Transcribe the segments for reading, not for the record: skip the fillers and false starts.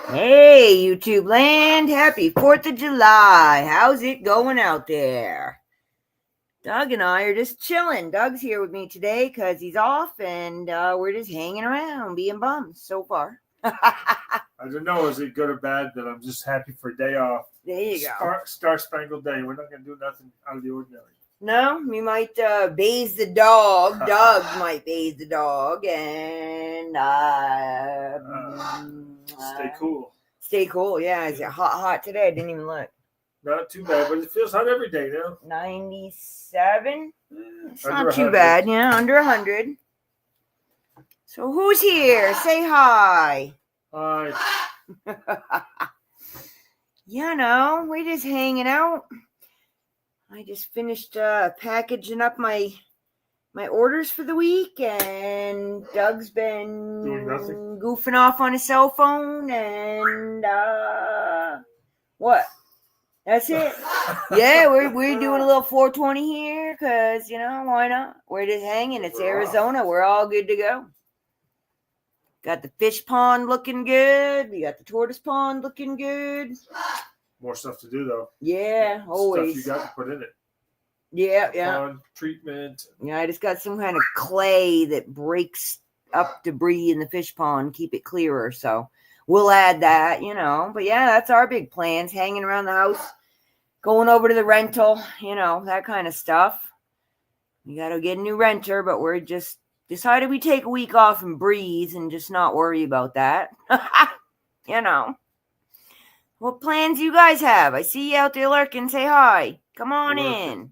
Hey, YouTube land. Happy 4th of July. How's it going out there? Doug and I are just chilling. Doug's here with me today because he's off, and we're just hanging around, being bums so far. I don't know, is it good or bad that I'm just happy for a day off? There you go. Star-Spangled Day. We're not going to do nothing out of the ordinary. No, we might bathe the dog. Doug might bathe the dog, and stay cool. Stay cool, yeah. It's hot today. I didn't even look. Not too bad, but it feels hot every day now. 97? It's not too 100. bad, yeah, under 100. So who's here? Say hi. Hi. You know, we're just hanging out. I just finished packaging up my orders for the week, and Doug's been doing nothing, goofing off on his cell phone, and what? That's it. Yeah, we're doing a little 420 here because, you know, why not? We're just hanging. It's Arizona. We're all good to go. Got the fish pond looking good. We got the tortoise pond looking good. More stuff to do, though. Yeah, always. Stuff you got to put in it. Yeah. Pond treatment. Yeah, I just got some kind of clay that breaks up debris in the fish pond, keep it clearer. So we'll add that, you know. But yeah, that's our big plans. Hanging around the house, going over to the rental, you know, that kind of stuff. We got to get a new renter, but we're just decided we take a week off and breathe and just not worry about that. You know. What plans you guys have? I see you out there lurking. Say hi. Come on in.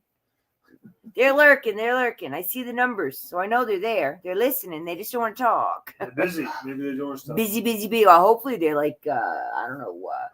They're lurking. I see the numbers, so I know they're there. They're listening. They just don't want to talk. They're busy. Maybe they're doing stuff. Busy. Well, hopefully they're like, I don't know, what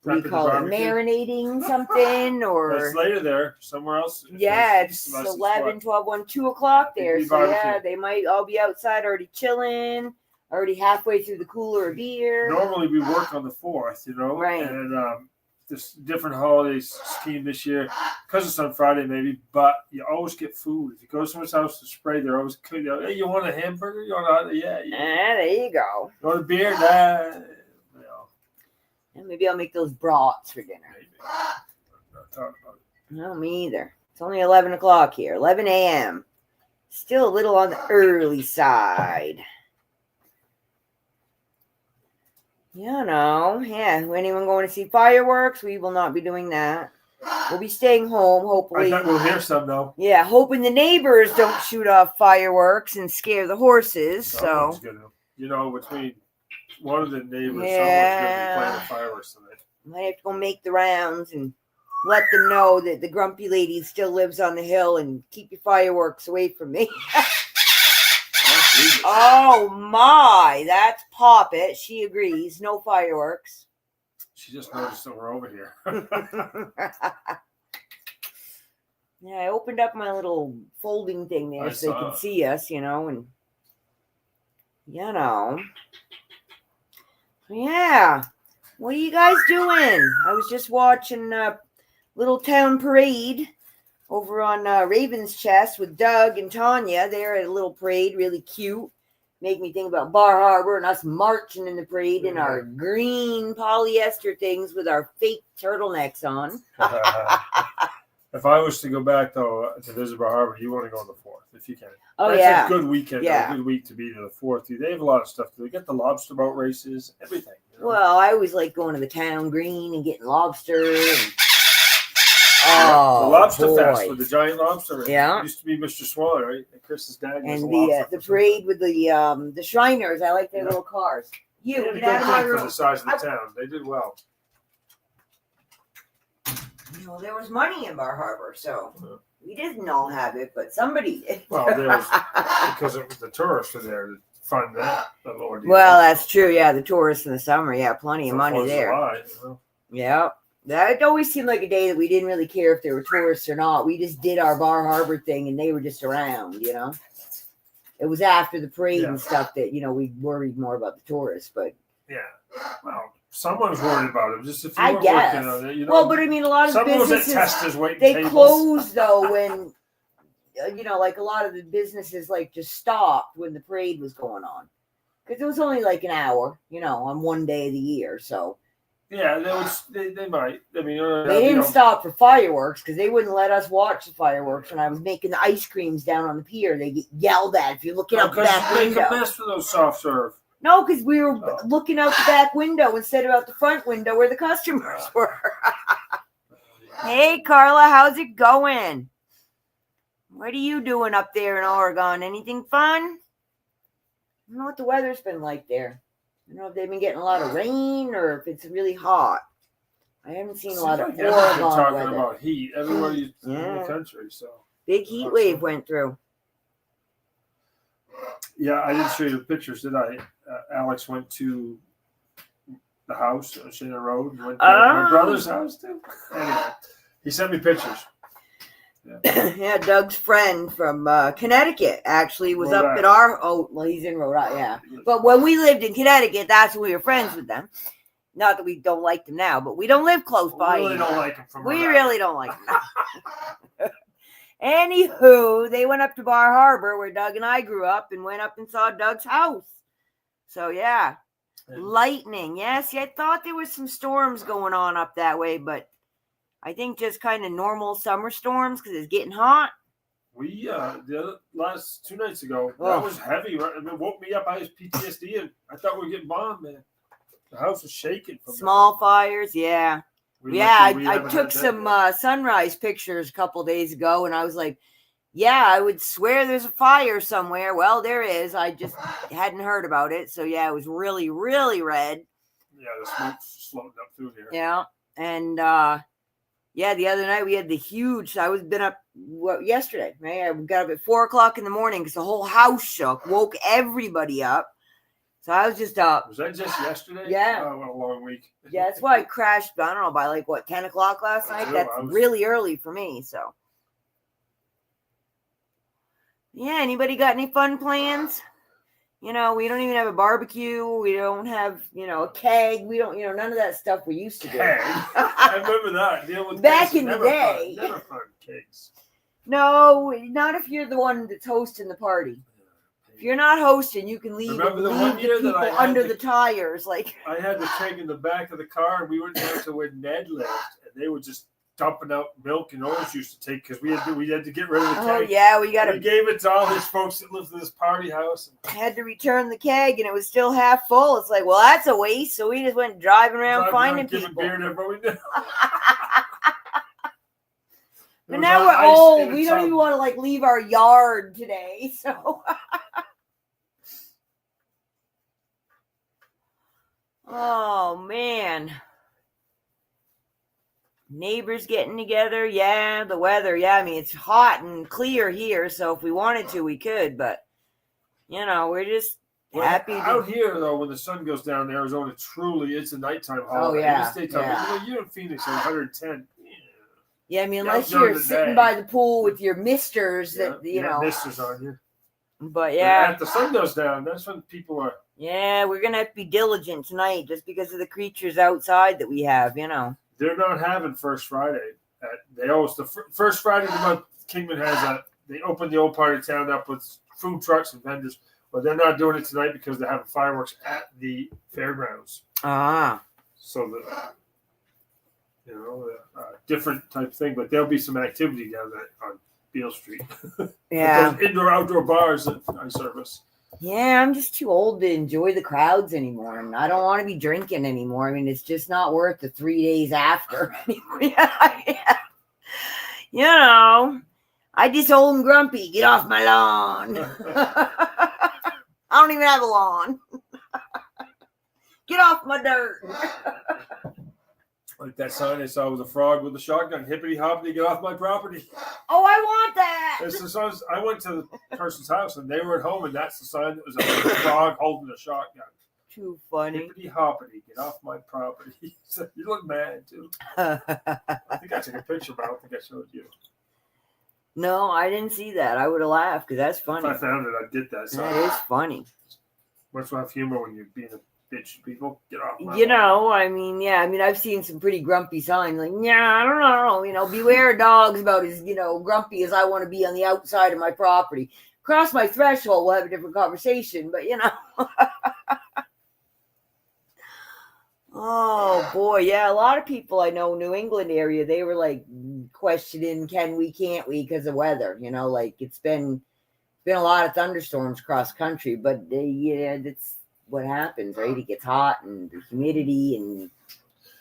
do you call it? Marinating something, or... It's later there. Somewhere else. Yeah, it's 11, 12, 1, 2 o'clock there. So, yeah, they might all be outside already chilling, already halfway through the cooler of beer. Normally we work on the 4th, you know? Right. And this different holiday scheme this year, because it's on Friday maybe, but you always get food. If you go to someone's house to spray, they're always cooking. Hey, you want a hamburger? You want a... Yeah. There you go. You want a beer? Nah. And maybe I'll make those brats for dinner. Maybe. I'm not talking about it. No, me either. It's only 11 o'clock here. 11 a.m. Still a little on the early side. You know, yeah. Anyone going to see fireworks? We will not be doing that. We'll be staying home, hopefully. I think we'll hear some, though. Yeah, hoping the neighbors don't shoot off fireworks and scare the horses. So, you know, between one of the neighbors, yeah, someone's going to be playing the fireworks tonight. Might have to go make the rounds and let them know that the grumpy lady still lives on the hill and keep your fireworks away from me. Oh my, that's Poppet. She agrees. No fireworks. She just noticed that we're over here. Yeah, I opened up my little folding thing there so they can see us, you know, and you know. Yeah. What are you guys doing? I was just watching Little Town Parade over on Raven's Chest with Doug and Tanya. They're at a little parade, really cute. Make me think about Bar Harbor and us marching in the parade in our green polyester things with our fake turtlenecks on. If I was to go back, though, to visit Bar Harbor, you want to go on the 4th, if you can. Oh, That's a good weekend, a good week to be to the 4th. They have a lot of stuff. They get the lobster boat races, everything. You know? Well, I always like going to the town green and getting lobster. And... the Lobster Fest with the giant lobster. Yeah. It used to be Mr. Swaller, right? And Chris's dad was and the parade with the Shriners. I like their little cars. They did a good thing for the size of the town. They did well. You know, there was money in Bar Harbor, so we didn't all have it, but somebody did. Well, there was, because it was the tourists were there to fund that. Well, that's true. Yeah, the tourists in the summer. Yeah, plenty of money there. July, you know? Yeah. That always seemed like a day that we didn't really care if there were tourists or not. We just did our Bar Harbor thing, and they were just around, you know. It was after the parade and stuff that, you know, we worried more about the tourists, but... Yeah. Well, someone's worried about it. Just if you I were guess. working on it, you know. Well, but I mean, a lot of businesses... Testers waiting they tables. closed, though, when... You know, like a lot of the businesses, like, just stopped when the parade was going on. Because it was only like an hour, on one day of the year. So Yeah, they might. I mean, they didn't stop for fireworks because they wouldn't let us watch the fireworks when I was making the ice creams down on the pier. They get yelled at if you're looking out the back window. Make a mess for those soft serve. No, because we were looking out the back window instead of out the front window where the customers were. Hey, Carla, how's it going? What are you doing up there in Oregon? Anything fun? I don't know what the weather's been like there. I don't know if they've been getting a lot of rain or if it's really hot. I haven't seen a lot of Oregon talking weather. About heat everywhere in the country. So big heat wave went through. Yeah, I didn't show you the pictures, did I? Alex went to the house on Shannon Road. And went to my brother's house too. Anyway, he sent me pictures. Yeah. Yeah, Doug's friend from Connecticut actually was Rhode up Island. He's in Rhode Island, yeah. But when we lived in Connecticut, that's when we were friends with them. Not that we don't like them now, but we don't live close by. We really don't like them from We really don't like them. Anywho, they went up to Bar Harbor where Doug and I grew up and went up and saw Doug's house. So, yeah. Lightning. Yes, I thought there was some storms going on up that way, but I think just kind of normal summer storms because it's getting hot. We, the last 2 nights ago, that was heavy. Right? I mean, it woke me up. I was PTSD and I thought we were getting bombed, man. The house was shaking. From small fires, yeah. I took some sunrise pictures a couple days ago, and I was like, yeah, I would swear there's a fire somewhere. Well, there is. I just hadn't heard about it. So, yeah, it was really, really red. Yeah, the smoke's floating up through here. Yeah, and, the other night we had the huge, I was been up yesterday, right? I got up at 4 o'clock in the morning because the whole house shook, woke everybody up. So I was just up. Was that just yesterday? Yeah. Oh, what a long week. Yeah, that's why I crashed, I don't know, by 10 o'clock last night? That's really early for me, so. Yeah, anybody got any fun plans? We don't even have a barbecue. We don't have, a keg. We don't, none of that stuff we used to do. Keg. I remember that. Back in the day. Never fun kegs. No, not if you're the one that's hosting the party. If you're not hosting, you can leave. Remember the one year that I under the tires, I had the keg in the back of the car, and we went down to where Ned lived, and they were just dumping out milk and orange juice to take because we had to get rid of the keg. Oh yeah, we gave it to all these folks that lived in this party house. Had to return the keg, and it was still half full. It's like, well, that's a waste. So we just went driving around finding people. Beer to everybody we knew. But now we're old. We don't even want to leave our yard today. So. Oh man. Neighbors getting together. Yeah, the weather. Yeah, I mean it's hot and clear here, so if we wanted to, we could. But we're just happy. Out here though, when the sun goes down in Arizona, truly it's a nighttime holiday. Oh yeah. Yeah. You're in Phoenix at 110. Yeah, I mean, unless you're sitting by the pool with your misters, misters on you. But yeah, if the sun goes down, that's when people are. Yeah, we're gonna have to be diligent tonight, just because of the creatures outside that we have. They're not having First Friday. They always the first Friday of the month. Kingman has they open the old part of town up with food trucks and vendors, but they're not doing it tonight because they're having fireworks at the fairgrounds. Ah, so different type thing, but there'll be some activity down there on Beale Street. Yeah, those indoor-outdoor bars that I service. Yeah, I'm just too old to enjoy the crowds anymore, and I don't want to be drinking anymore. I mean, it's just not worth the 3 days after. I just old and grumpy. Get off my lawn. I don't even have a lawn. Get off my dirt. Like that sign I saw with a frog with a shotgun. Hippity hoppity, get off my property. Oh, I want that. It's the sign. I went to the person's house and they were at home, and that's the sign that was a frog holding a shotgun. Too funny. Hippity hoppity, get off my property. So you look mad too. I think I took a picture, but I don't think I showed you. No, I didn't see that. I would have laughed because that's funny. If I found it, I did that. That is funny. Much have humor when you're being a bitch to people. Get off my lawn. I've seen some pretty grumpy signs like, I don't know, beware of dogs about as, grumpy as I want to be on the outside of my property. cross my threshold, we'll have a different conversation. But oh boy, yeah, a lot of people I know, New England area, they were like questioning, can we, can't we, because of weather. Like it's been a lot of thunderstorms across country, but that's what happens, right? It gets hot and the humidity and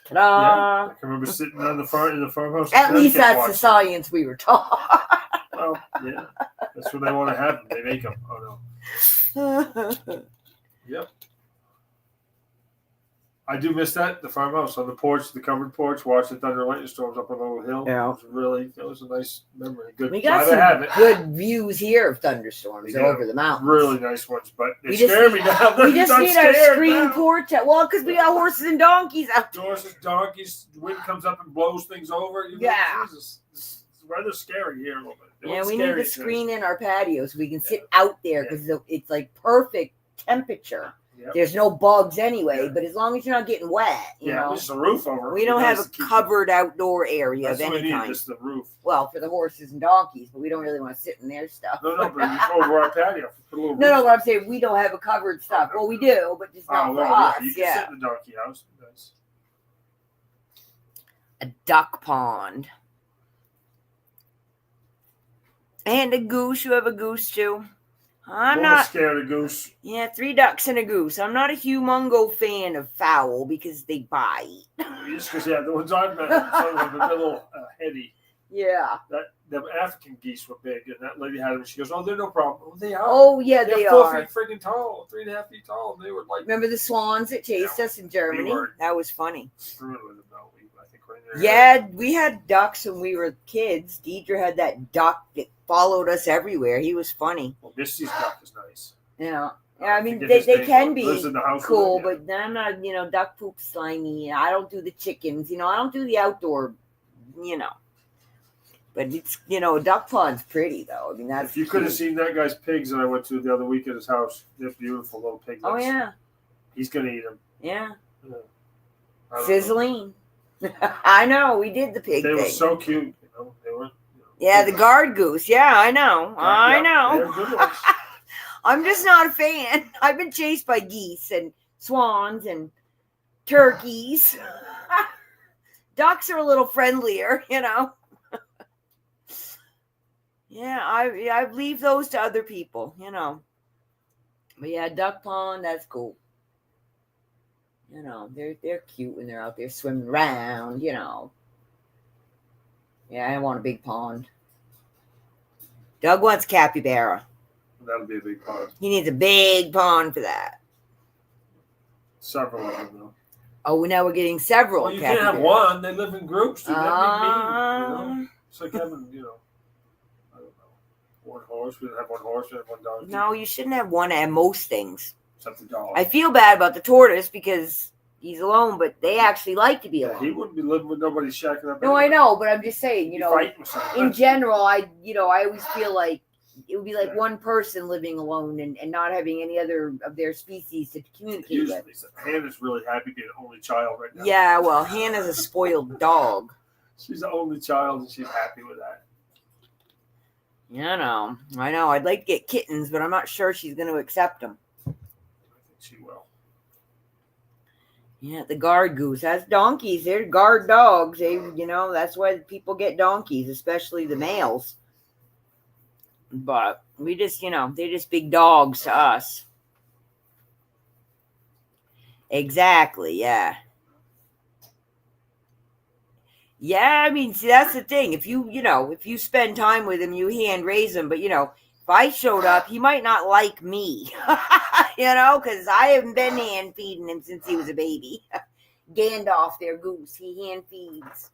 ta-da. Yeah, I can remember sitting in the farmhouse. At least that's the science we were taught. Well, yeah, that's what they want to have. They make them. Oh no. Yep. I do miss that, the farmhouse on the porch, the covered porch, watching the thunder and lightning storms up on the little hill. Yeah. It was a nice memory. Good. We got some good views here of thunderstorms over the mountains. Really nice ones, but they scare me now. We just need our screen porch. Well, because we got horses and donkeys out there. Horses, donkeys, wind comes up and blows things over. Jesus, this weather's scary here a little bit. Yeah, we need to screen in our patio so we can sit out there because it's like perfect temperature. Yep. There's no bugs anyway, but as long as you're not getting wet, you know. Just a roof over. We don't have a covered outdoor area of any kind. Just the roof. Well, for the horses and donkeys, but we don't really want to sit in their stuff. No, but over our patio. No, what I'm saying, we don't have a covered stuff. Well, we do, but just not for us. You can sit in the donkey house. Nice. A duck pond. And a goose. You have a goose too. I'm not scared of goose. Yeah, 3 ducks and a goose. I'm not a humongo fan of fowl because they bite. Just because, the ones I've met, they're a little heady. Yeah. The African geese were big, and that lady had them. She goes, "Oh, they're no problem." Oh, they are. Oh, yeah, they are. 4 feet freaking tall, 3.5 feet tall, and they were like. Remember the swans that chased us in Germany? That was funny. Screwing with them, though. I think right there. Yeah, we had ducks when we were kids. Deidre had that duck that followed us everywhere. He was funny. Well, Misty's duck is nice. Yeah, I mean, they can be cool, but I'm not, duck poop slimy. I don't do the chickens, I don't do the outdoor, But it's, a duck pond's pretty, though. I mean, that's. If you could have seen that guy's pigs that I went to the other week at his house, they're beautiful little piglets. Oh, yeah. He's going to eat them. Yeah. Sizzling. I know. We did the pig thing. They were so cute. They were. Yeah, the guard goose. Yeah, I know. I know. They're good ones. I'm just not a fan. I've been chased by geese and swans and turkeys. Ducks are a little friendlier, Yeah, I leave those to other people, But yeah, duck pond, that's cool. They're cute when they're out there swimming around, Yeah, I want a big pond. Doug wants capybara. That'll be a big pond. He needs a big pond for that. Several of them, though. Oh, now we're getting several. Well, you can't have one. They live in groups. Dude. That'd be mean, It's like having, I don't know, one horse. We don't have one horse. We have one dog. No, you shouldn't have one at most things. Except the dog. I feel bad about the tortoise because he's alone, but they actually like to be alone. He wouldn't be living with nobody shacking up. No, I know, but I'm just saying, in general, I always feel like it would be like one person living alone and not having any other of their species to communicate with. Hannah's really happy being an only child right now. Yeah, well, Hannah's a spoiled dog. She's the only child, and she's happy with that. I know. I'd like to get kittens, but I'm not sure she's going to accept them. I think she will. Yeah, the guard goose. That's donkeys. They're guard dogs. They, that's why people get donkeys, especially the males. But we just, they're just big dogs to us. Exactly, yeah. Yeah, I mean, see, that's the thing. If you spend time with him, you hand raise him. But, if I showed up, he might not like me, because I haven't been hand feeding him since he was a baby. Gandalf, their goose, he hand feeds.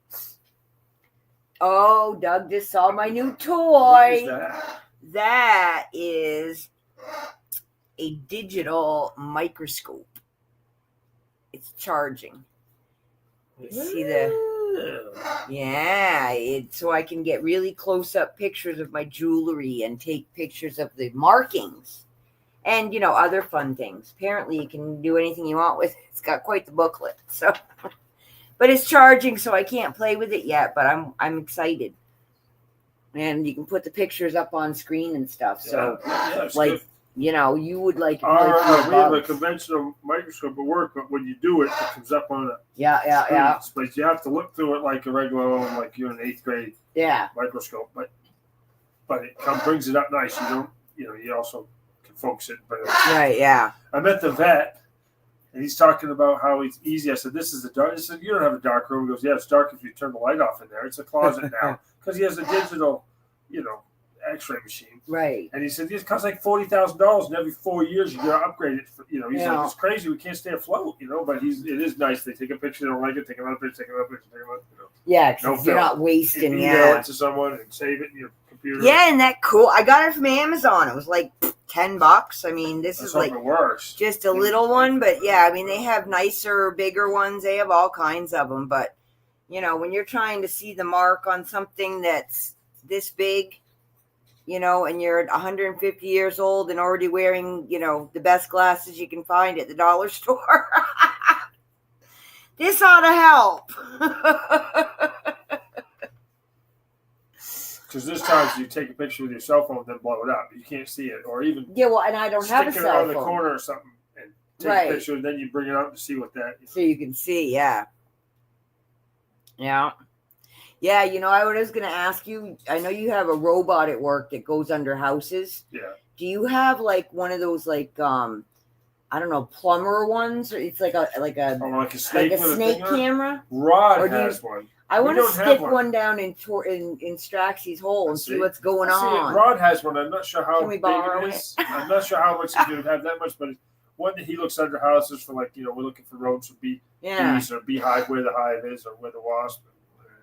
Oh, Doug just saw my new toy. What is that? That is a digital microscope. It's charging. You see so I can get really close up pictures of my jewelry and take pictures of the markings and, other fun things. Apparently you can do anything you want with it. It's got quite the booklet. So, but it's charging, so I can't play with it yet, but I'm excited. and you can put the pictures up on screen and stuff. So, it's like, good. you know, you would like. We have a conventional microscope at work, but when you do it, it comes up on a yeah. But you have to look through it like a regular one, like you're in 8th grade microscope. But it brings it up nice. You also can focus it. But right, yeah. I met the vet, and he's talking about how it's easy. I said, "This is the dark." He said, "You don't have a dark room." He goes, "Yeah, it's dark if you turn the light off in there. It's a closet now because he has a digital, X-ray machine." Right. And he said, "This costs like $40,000, and every 4 years you got to upgrade it." He said, "It's crazy. We can't stay afloat." But it is nice. They take a picture, they don't like it, take another picture, take another picture, take another. Yeah, you're not wasting. Email it to someone and save it in your computer. Yeah, and that cool. I got it from Amazon. It was like $10. I mean, this is like just a little one, but yeah, I mean, they have nicer, bigger ones. They have all kinds of them, but when you're trying to see the mark on something that's this big, and you're 150 years old and already wearing, the best glasses you can find at the dollar store. This ought to help. Because there's times you take a picture with your cell phone, then blow it up. You can't see it, or even and I don't have a cell phone. Stick it around the corner or something, and take a picture, and then you bring it up to see what that. So you can see, yeah. Yeah, I was going to ask you, I know you have a robot at work that goes under houses. Yeah. Do you have like one of those like I don't know, plumber ones? Or it's like a snake camera? Rod has one. I want to stick one down in Straxy's hole and see what's going on. Rod has one. I'm not sure how big it is. I'm not sure how much you would have that much, but it's one that he looks under houses for, like, we're looking for rodents or bees or beehive, where the hive is, or where the wasp.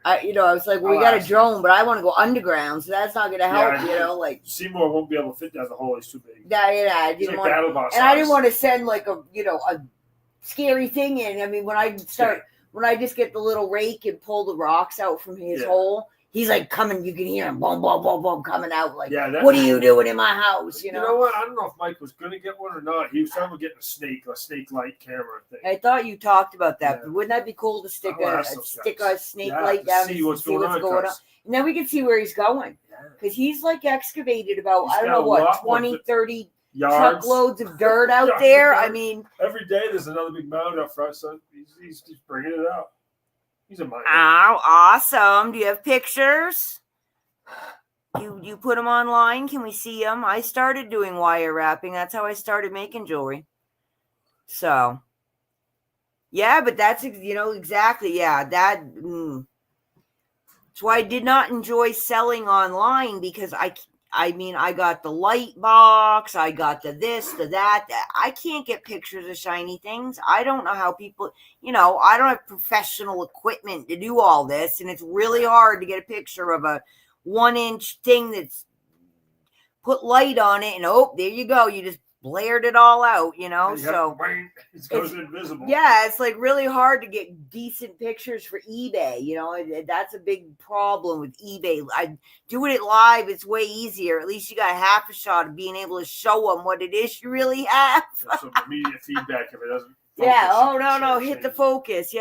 I was like, well, we got a drone, but I want to go underground, so that's not going to help, like. Seymour won't be able to fit down the hole; he's too big. Yeah, I didn't want. And I didn't want to send like a scary thing in. I mean, when I just get the little rake and pull the rocks out from his hole, he's like coming. You can hear him, boom, boom, boom, boom, coming out. Like, what are you doing in my house? You know what? I don't know if Mike was going to get one or not. He was trying to get a snake light camera thing. I thought you talked about that, but wouldn't that be cool to stick a snake light down and see what's going on? And then we can see where he's going, because he's like excavated about I don't know what 20, 30 yards. Truckloads of dirt out there. I mean, every day there's another big mound up front, so he's just bringing it out. He's a miner. Oh, awesome! Do you have pictures? You put them online? Can we see them? I started doing wire wrapping. That's how I started making jewelry. So, yeah, but that's exactly that. That's why I did not enjoy selling online, because I got the light box, I got the this, the that. I can't get pictures of shiny things. I don't know how people, I don't have professional equipment to do all this. And it's really hard to get a picture of a 1-inch thing that's put light on it. And there you go. You just blared it all out, so it goes invisible. Yeah, it's like really hard to get decent pictures for eBay. That's a big problem with eBay. I doing it live, it's way easier. At least you got half a shot of being able to show them what it is you really have. Some immediate feedback if it doesn't focus. No, hit the focus.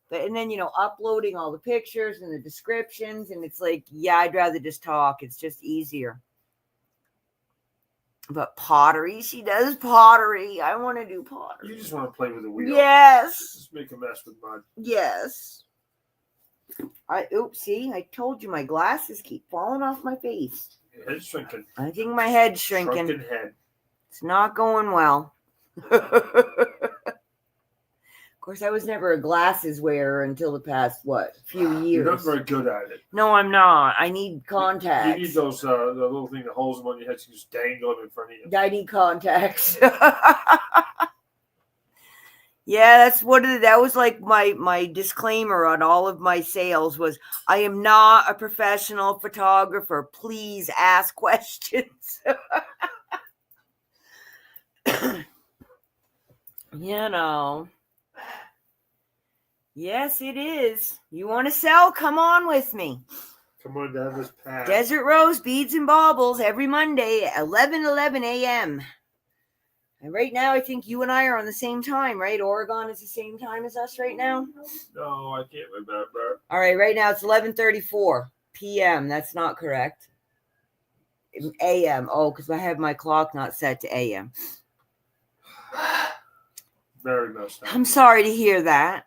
But and then uploading all the pictures and the descriptions, and it's like, I'd rather just talk. It's just easier. But pottery, she does pottery. I want to do pottery. You just want to play with the wheel. Yes. Just make a mess with mud. Yes. See, I told you my glasses keep falling off my face. Your head's shrinking. I think my head's shrinking. Shrunken head. It's not going well. Of course, I was never a glasses wearer until the past, few years. You're not very good at it. No, I'm not. I need contacts. You need those, the little thing that holds them on your head, so you just dangle them in front of you. I need contacts. Yeah, that was like my disclaimer on all of my sales was, I am not a professional photographer. Please ask questions. Yes, it is. You want to sell? Come on with me. Come on down this path. Desert Rose Beads and Baubles every Monday at 11 a.m. And right now, I think you and I are on the same time, right? Oregon is the same time as us right now? No, I can't remember. All right, right now it's 11:34 PM. That's not correct. AM. Oh, because I have my clock not set to AM. Very messed up. I'm sorry to hear that.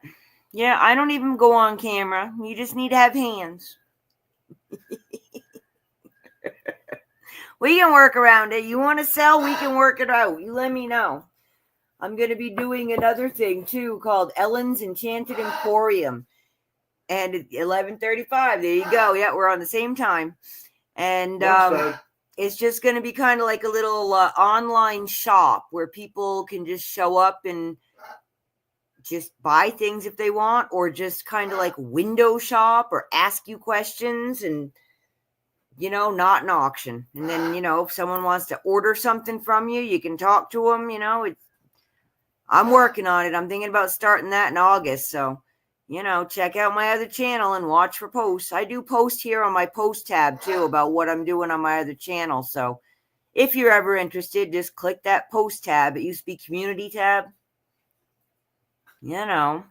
Yeah, I don't even go on camera. You just need to have hands. We can work around it. You want to sell? We can work it out. You let me know. I'm going to be doing another thing too called Ellen's Enchanted Emporium. And at 11:35. There you go. Yeah, we're on the same time. And it's just going to be kind of like a little online shop where people can just show up and just buy things if they want, or just kind of like window shop or ask you questions and, not an auction. And then, if someone wants to order something from you, you can talk to them, I'm working on it. I'm thinking about starting that in August. So, check out my other channel and watch for posts. I do post here on my post tab too about what I'm doing on my other channel. So if you're ever interested, just click that post tab. It used to be community tab. Yeah,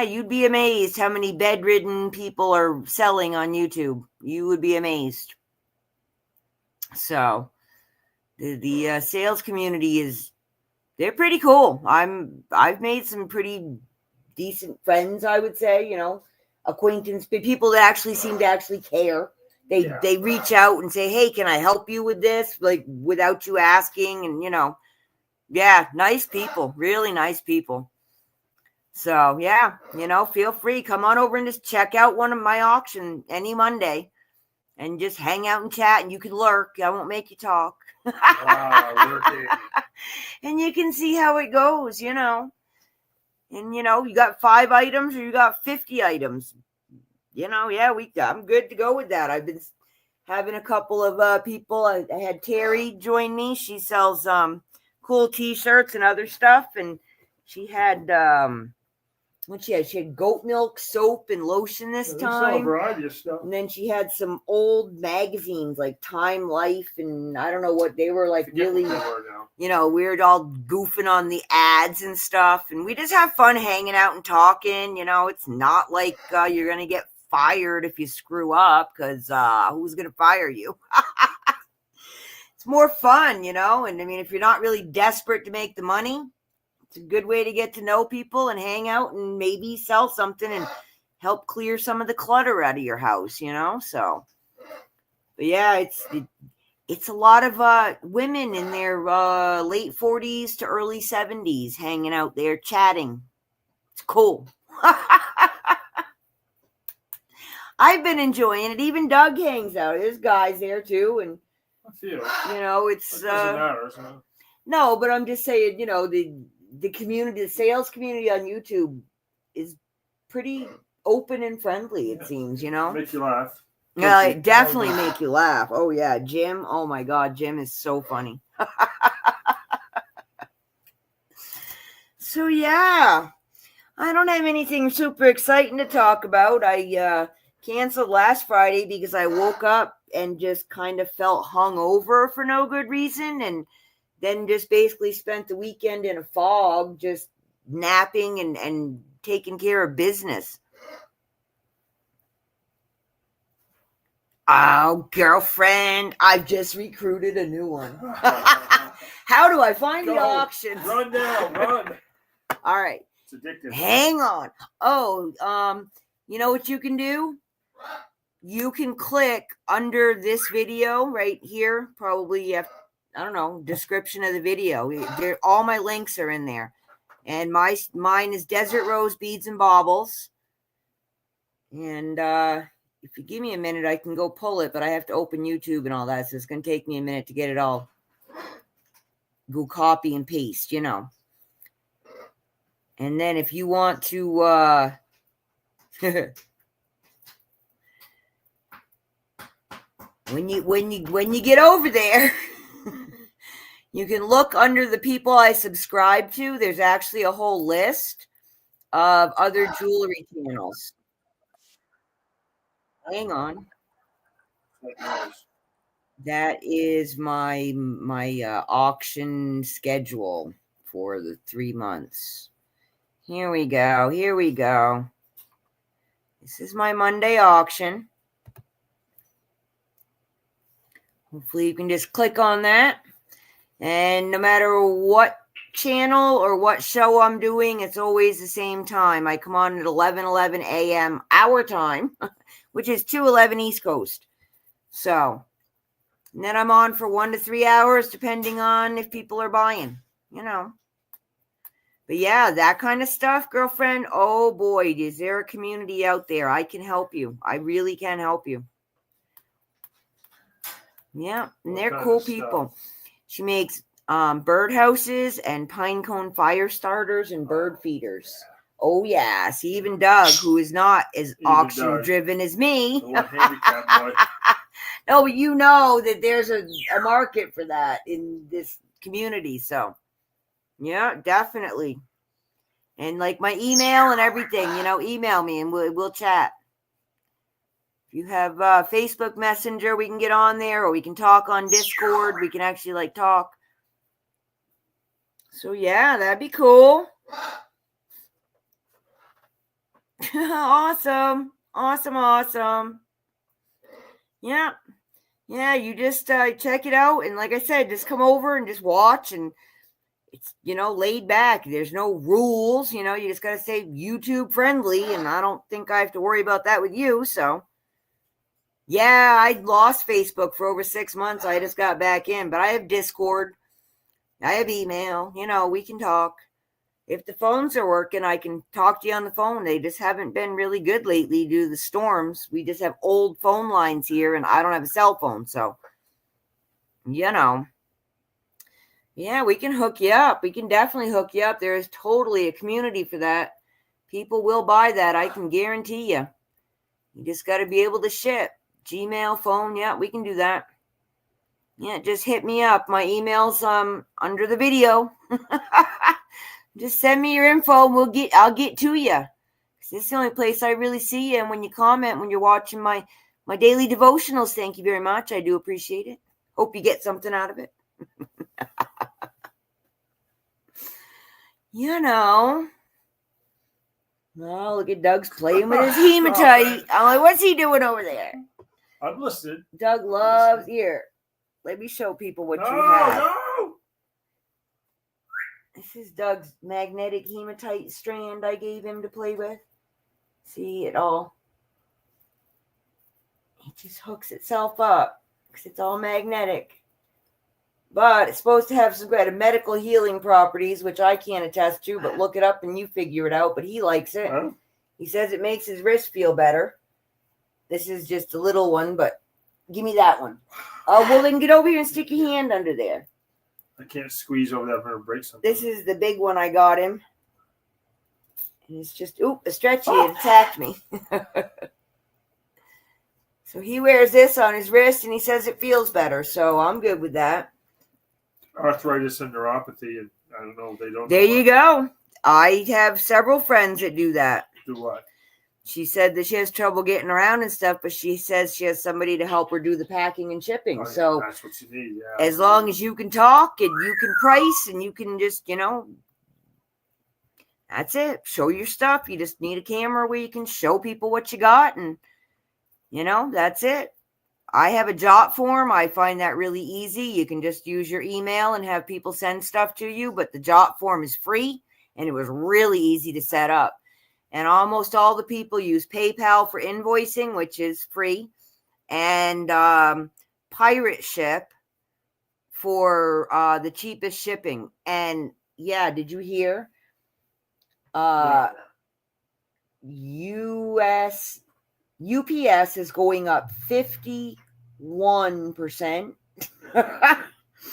you'd be amazed how many bedridden people are selling on YouTube. You would be amazed. So the sales community they're pretty cool. I've made some pretty decent friends, I would say, acquaintance, people that actually seem to actually care. They reach out and say, hey, can I help you with this? Like without you asking. And, nice people, really nice people. So, feel free. Come on over and just check out one of my auction any Monday and just hang out and chat, and you can lurk. I won't make you talk. And you can see how it goes, And, you got 5 items or you got 50 items. I'm good to go with that. I've been having a couple of people. I had Terry join me. She sells cool t-shirts and other stuff. And she had she had goat milk soap and lotion this time. A variety of stuff. And then she had some old magazines like Time Life, and I don't know what they were like, really, weird, all goofing on the ads and stuff. And we just have fun hanging out and talking. It's not like you're gonna get fired if you screw up, because who's gonna fire you? It's more fun, and I mean, if you're not really desperate to make the money, it's a good way to get to know people and hang out and maybe sell something and help clear some of the clutter out of your house, so. But yeah, it's a lot of women in their late 40s to early 70s hanging out there chatting. It's cool. I've been enjoying it. Even Doug hangs out. There's guys there too, and it's doesn't matter, so. No, but I'm just saying, the community, the sales community on YouTube is pretty open and friendly, it seems, Make you laugh. Yeah, it definitely make you laugh. Oh, yeah. Jim. Oh, my God. Jim is so funny. So, yeah. I don't have anything super exciting to talk about. I canceled last Friday because I woke up and just kind of felt hungover for no good reason. And then just basically spent the weekend in a fog, just napping and taking care of business. Oh, girlfriend, I've just recruited a new one. How do I find the auctions? Run now, run. All right. It's addictive. Hang on. Oh, you know what you can do? You can click under this video right here. Probably, I don't know, description of the video. All my links are in there. And mine is Desert Rose Beads and Baubles. And if you give me a minute, I can go pull it, but I have to open YouTube and all that, so it's going to take me a minute to get it all. Go copy and paste, And then if you want to, when you get over there, you can look under the people I subscribe to. There's actually a whole list of other jewelry channels. Hang on. That is my auction schedule for the 3 months. Here we go. This is my Monday auction. Hopefully you can just click on that. And no matter what channel or what show I'm doing, it's always the same time. I come on at 11:11 a.m. our time, which is 2:11 East Coast. So, and then I'm on for 1 to 3 hours, depending on if people are buying, you know. But yeah, that kind of stuff, girlfriend. Oh boy, is there a community out there? I can help you. I really can help you. Yeah, and they're cool people. She makes bird houses and pine cone fire starters and bird feeders. Yeah. Oh yeah, see, even Doug, who is not as auction driven as me. No, but you know that there's a market for that in this community. So yeah, definitely. And like my email and everything, you know, email me and we'll chat. If you have Facebook Messenger, we can get on there, or we can talk on Discord. We can actually like talk. So yeah, that'd be cool. Awesome. Yeah. Yeah, you just check it out. And like I said, just come over and just watch. And it's, you know, laid back. There's no rules. You know, you just got to say YouTube friendly. And I don't think I have to worry about that with you. So, yeah, I lost Facebook for over 6 months. I just got back in. But I have Discord. I have email. You know, we can talk. If the phones are working, I can talk to you on the phone. They just haven't been really good lately due to the storms. We just have old phone lines here, and I don't have a cell phone. So, you know. Yeah, we can hook you up. We can definitely hook you up. There is totally a community for that. People will buy that. I can guarantee you. You just got to be able to ship. Gmail, phone. Yeah, we can do that. Yeah, just hit me up. My email's under the video. Just send me your info and I'll get to you. This is the only place I really see you. And when you comment, when you're watching my daily devotionals, thank you very much. I do appreciate it. Hope you get something out of it. You know. Oh, look at Doug's playing with his hematite. I'm like, what's he doing over there? I'm listening. Doug loves here. Let me show people what you have. No. This is Doug's magnetic hematite strand I gave him to play with. See it all. It just hooks itself up because it's all magnetic. But it's supposed to have some kind of medical healing properties, which I can't attest to, but look it up and you figure it out. But he likes it. Huh? He says it makes his wrist feel better. This is just a little one, but give me that one. Well, then get over here and stick your hand under there. I can't squeeze over that. I'm going to break something. This is the big one I got him. And it's just, a stretchy. It attacked me. So he wears this on his wrist, and he says it feels better. So I'm good with that. Arthritis and neuropathy, and I don't know. They don't. There you go. I have several friends that do that. Do what? She said that she has trouble getting around and stuff, but she says she has somebody to help her do the packing and shipping. Oh, yeah, so that's what you need. Yeah. As long as you can talk and you can price and you can just, you know, that's it. Show your stuff. You just need a camera where you can show people what you got, and you know, that's it. I have a jot form. I find that really easy. You can just use your email and have people send stuff to you, but the jot form is free and it was really easy to set up. And almost all the people use PayPal for invoicing, which is free, and Pirate Ship for the cheapest shipping. And yeah, did you hear? UPS is going up 51%.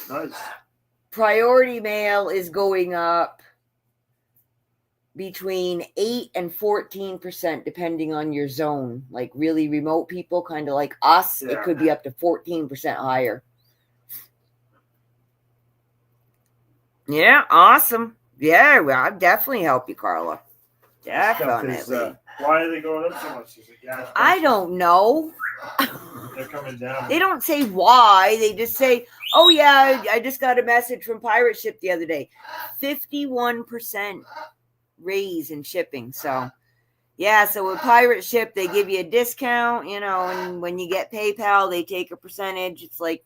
Nice. Priority mail is going up between 8 and 14%, depending on your zone. Like really remote people, kind of like us, It could be up to 14% higher. Yeah, awesome. Yeah, well, I'll definitely help you, Carla. Definitely. Why are they going up so much? Is it gas prices? I don't know. They're coming down. They don't say why. They just say, oh, yeah, I just got a message from Pirate Ship the other day. 51% raise in shipping. So, yeah, so with Pirate Ship, they give you a discount, you know, and when you get PayPal, they take a percentage. It's like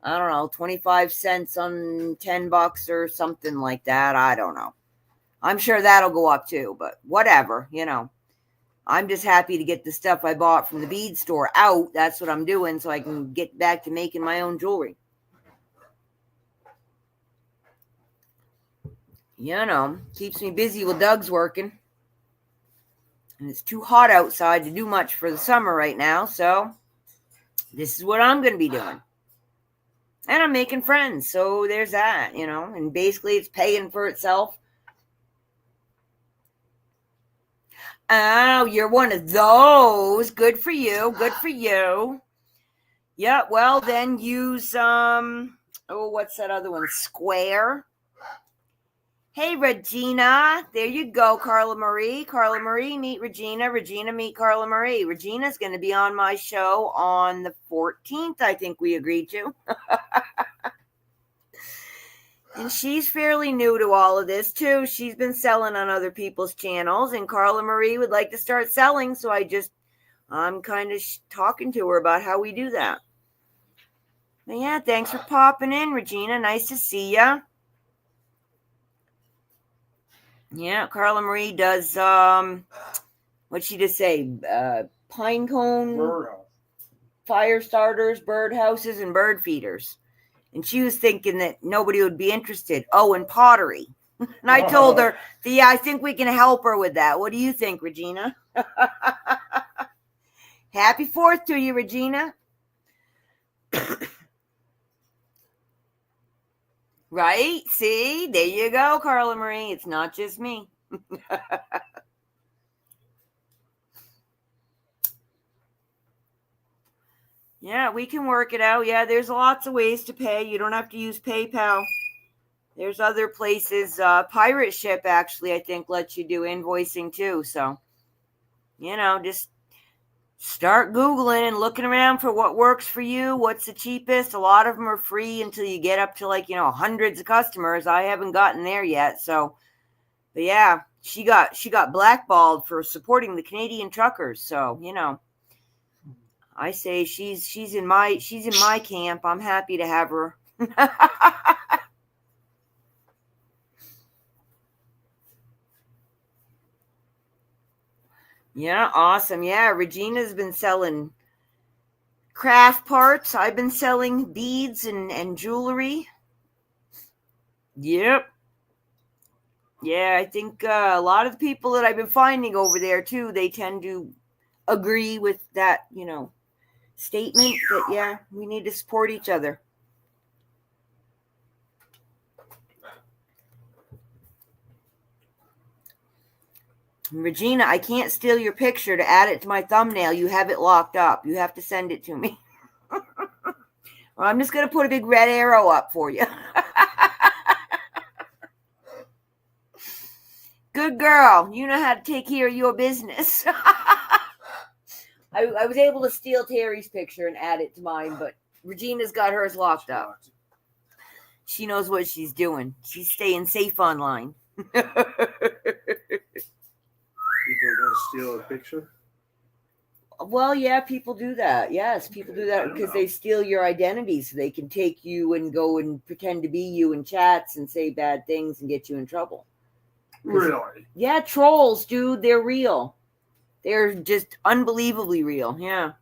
I don't know, 25 cents on $10 or something like that. I don't know. I'm sure that'll go up too, but whatever, I'm just happy to get the stuff I bought from the bead store out. That's what I'm doing so I can get back to making my own jewelry. Keeps me busy while Doug's working. And it's too hot outside to do much for the summer right now, so this is what I'm going to be doing. And I'm making friends, so there's that, and basically it's paying for itself. Oh, you're one of those. Good for you. Good for you. Yeah, well, then use, what's that other one? Square. Hey, Regina. There you go, Carla Marie. Carla Marie, meet Regina. Regina, meet Carla Marie. Regina's going to be on my show on the 14th, I think we agreed to. And she's fairly new to all of this, too. She's been selling on other people's channels, and Carla Marie would like to start selling, so I'm kind of talking to her about how we do that. But yeah, thanks for popping in, Regina. Nice to see ya. Yeah, Carla Marie does, what'd she just say? Pine cone, fire starters, bird houses, and bird feeders. And she was thinking that nobody would be interested. Oh, and pottery. And I told her, yeah, I think we can help her with that. What do you think, Regina? Happy 4th to you, Regina. Right? See? There you go, Carla Marie. It's not just me. Yeah, we can work it out. Yeah, there's lots of ways to pay. You don't have to use PayPal. There's other places. Pirate Ship, actually, I think, lets you do invoicing, too. So, just start Googling and looking around for what works for you, what's the cheapest. A lot of them are free until you get up to hundreds of customers. I haven't gotten there yet. So, but yeah, she got blackballed for supporting the Canadian truckers. So, I say she's in my camp. I'm happy to have her. Yeah, awesome. Yeah, Regina's been selling craft parts. I've been selling beads and jewelry. Yep. Yeah, I think a lot of the people that I've been finding over there too, they tend to agree with that, statement that, yeah, we need to support each other. Regina, I can't steal your picture to add it to my thumbnail. You have it locked up. You have to send it to me. Well, I'm just going to put a big red arrow up for you. Good girl. You know how to take care of your business. I was able to steal Terry's picture and add it to mine, but Regina's got hers locked up. She knows what she's doing. She's staying safe online. People are going to steal a picture? Well, yeah, people do that. Yes, people do that because they steal your identity so they can take you and go and pretend to be you in chats and say bad things and get you in trouble. Really? Yeah, trolls, dude. They're real. They're just unbelievably real. Yeah.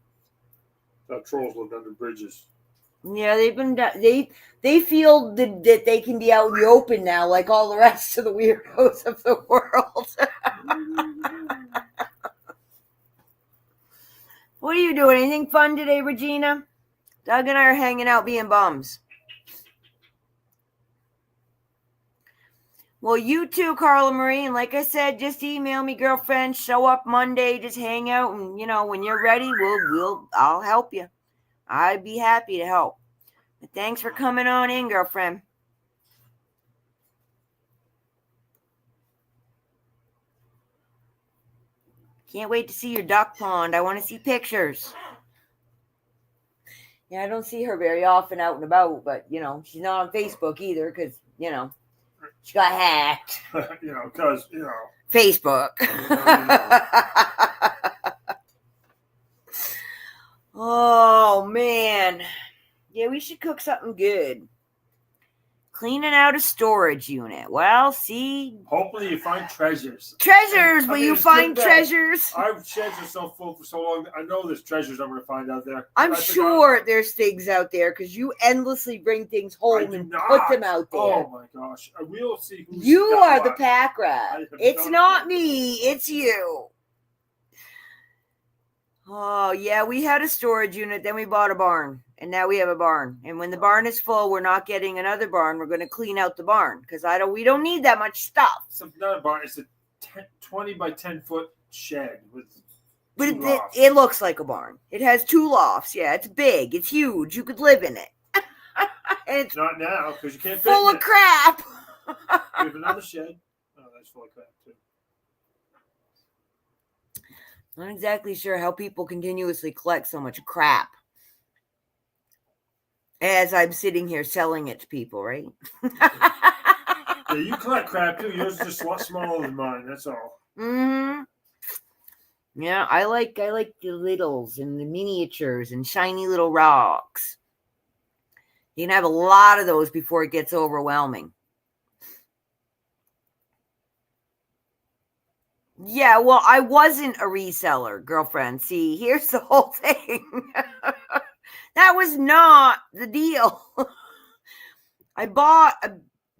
Thought trolls lived under bridges. Yeah, they feel that they can be out in the open now, like all the rest of the weirdos of the world. What are you doing? Anything fun today, Regina? Doug and I are hanging out being bums. Well, you too, Carla Marie. And like I said, just email me, girlfriend. Show up Monday. Just hang out, and when you're ready, I'll help you. I'd be happy to help. But thanks for coming on in, girlfriend. Can't wait to see your duck pond. I want to see pictures. Yeah, I don't see her very often out and about, but, she's not on Facebook either because, she got hacked. Because, Facebook. Oh, man. Yeah, we should cook something good. Cleaning out a storage unit. Well, see. Hopefully you find treasures. Treasures! Will you find treasures? Our sheds are so full for so long. I know there's treasures I'm going to find out there. I'm sure there's things out there because you endlessly bring things home and put them out there. Oh my gosh. We'll see who's You are the pack rat. It's not me. It's you. Oh, yeah. We had a storage unit. Then we bought a barn. And now we have a barn. And when the barn is full, we're not getting another barn. We're going to clean out the barn because we don't need that much stuff. It's not a barn. It's a 20 by 10 foot shed with. But it looks like a barn. It has 2 lofts. Yeah, it's big. It's huge. You could live in it. And it's not now because you can't. Full of crap. We have another shed. Oh, that's full of crap too. Not exactly sure how people continuously collect so much crap. As I'm sitting here selling it to people, right? Yeah, you collect crap too. Yours is just a lot smaller than mine. That's all. Mm-hmm. Yeah, I like the littles and the miniatures and shiny little rocks. You can have a lot of those before it gets overwhelming. Yeah, well, I wasn't a reseller, girlfriend. See, here's the whole thing. That was not the deal. I bought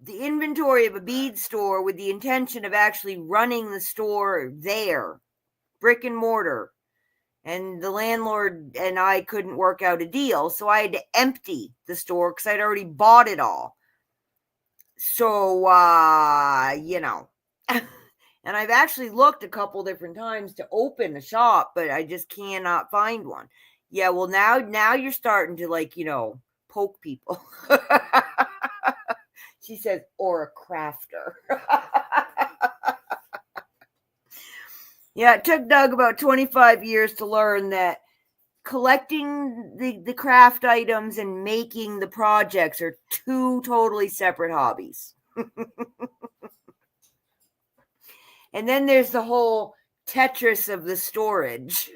the inventory of a bead store with the intention of actually running the store there, brick and mortar. And the landlord and I couldn't work out a deal, so I had to empty the store because I'd already bought it all. So, and I've actually looked a couple different times to open a shop, but I just cannot find one. Yeah, well, now you're starting to, poke people. She says, or a crafter. Yeah, it took Doug about 25 years to learn that collecting the craft items and making the projects are 2 totally separate hobbies. And then there's the whole Tetris of the storage.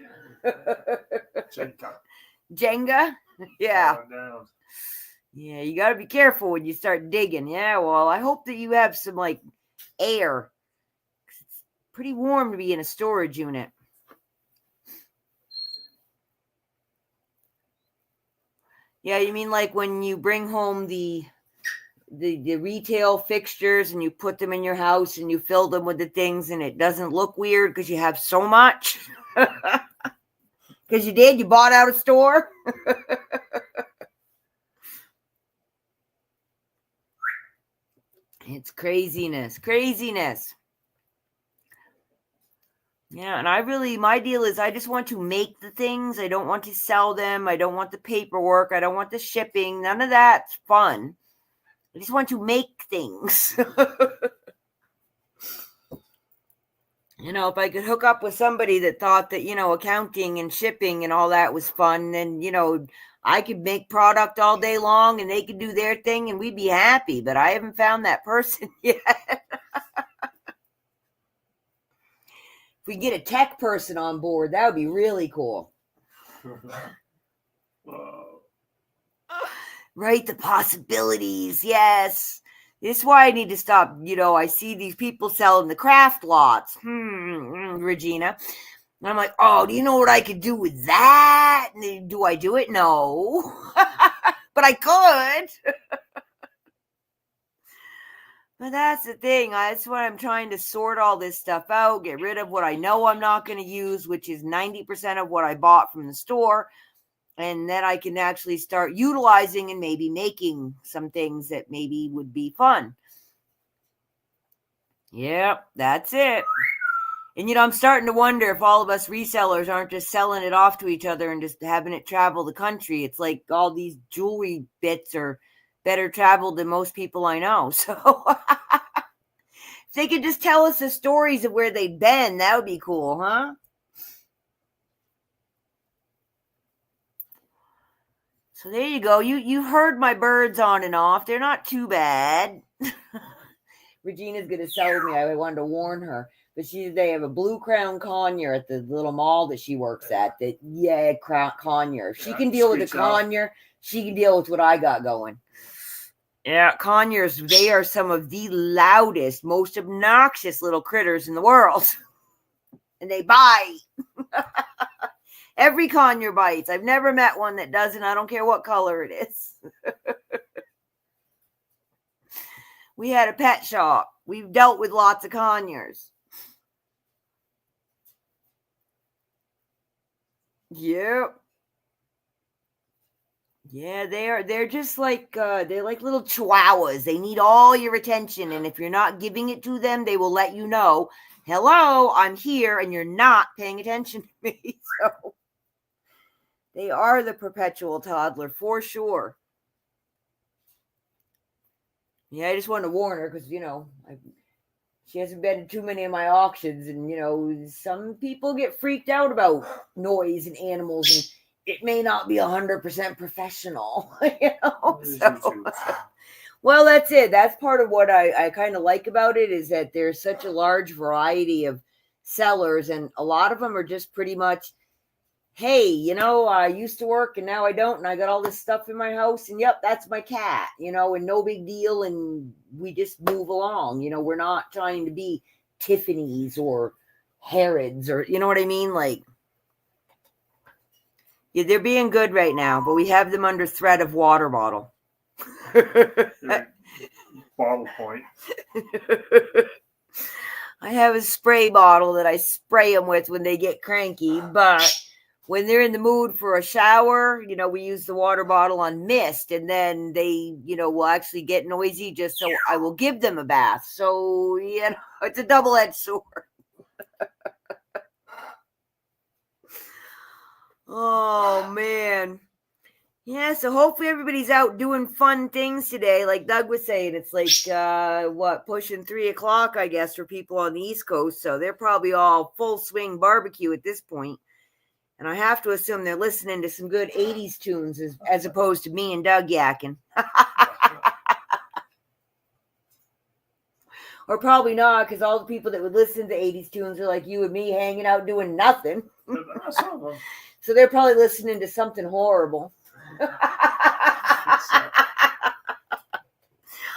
Jenga? Yeah. Yeah, you got to be careful when you start digging. Yeah, well, I hope that you have some, air. It's pretty warm to be in a storage unit. Yeah, you mean like when you bring home the retail fixtures and you put them in your house and you fill them with the things and it doesn't look weird because you have so much? Because you bought out a store? It's craziness. Yeah, and my deal is I just want to make the things. I don't want to sell them. I don't want the paperwork. I don't want the shipping. None of that's fun. I just want to make things. If I could hook up with somebody that thought that, accounting and shipping and all that was fun, then, I could make product all day long and they could do their thing and we'd be happy. But I haven't found that person yet. If we get a tech person on board, that would be really cool. Right, the possibilities, yes. This is why I need to stop. I see these people selling the craft lots. Regina. And I'm like, oh, do you know what I could do with that? And do I do it? No. But I could. But that's the thing. That's what I'm trying to sort all this stuff out, get rid of what I know I'm not going to use, which is 90% of what I bought from the store. And then I can actually start utilizing and maybe making some things that maybe would be fun. Yep, that's it. And, I'm starting to wonder if all of us resellers aren't just selling it off to each other and just having it travel the country. It's like all these jewelry bits are better traveled than most people I know. So if they could just tell us the stories of where they've been, that would be cool, huh? So there you go. You heard my birds on and off. They're not too bad. Regina's gonna sell me. I wanted to warn her, but they have a blue crown conure at the little mall that she works at. Conure. If she can deal with a conure, she can deal with what I got going. Yeah, conures, they are some of the loudest, most obnoxious little critters in the world. And they bite. Every conure bites. I've never met one that doesn't. I don't care what color it is. We had a pet shop. We've dealt with lots of conures. Yep. Yeah, they're just like they're like little chihuahuas. They need all your attention, and if you're not giving it to them, they will let you know, hello, I'm here, and you're not paying attention to me. So they are the perpetual toddler for sure. Yeah, I just wanted to warn her because, she hasn't been to too many of my auctions, and, some people get freaked out about noise and animals, and it may not be 100% professional, So, well, that's it. That's part of what I kind of like about it is that there's such a large variety of sellers, and a lot of them are just pretty much, hey, I used to work and now I don't, and I got all this stuff in my house, and yep, that's my cat, and no big deal, and we just move along. We're not trying to be Tiffany's or Harrods or, you know what I mean? Like, yeah, they're being good right now, but we have them under threat of water bottle. Bottle point. I have a spray bottle that I spray them with when they get cranky, but when they're in the mood for a shower, we use the water bottle on mist, and then they, will actually get noisy just so I will give them a bath. So, it's a double-edged sword. Oh, man. Yeah, so hopefully everybody's out doing fun things today. Like Doug was saying, it's like, pushing 3 o'clock, I guess, for people on the East Coast. So they're probably all full swing barbecue at this point. And I have to assume they're listening to some good 80s tunes as opposed to me and Doug yakking. Or probably not, because all the people that would listen to 80s tunes are like you and me hanging out doing nothing. So they're probably listening to something horrible.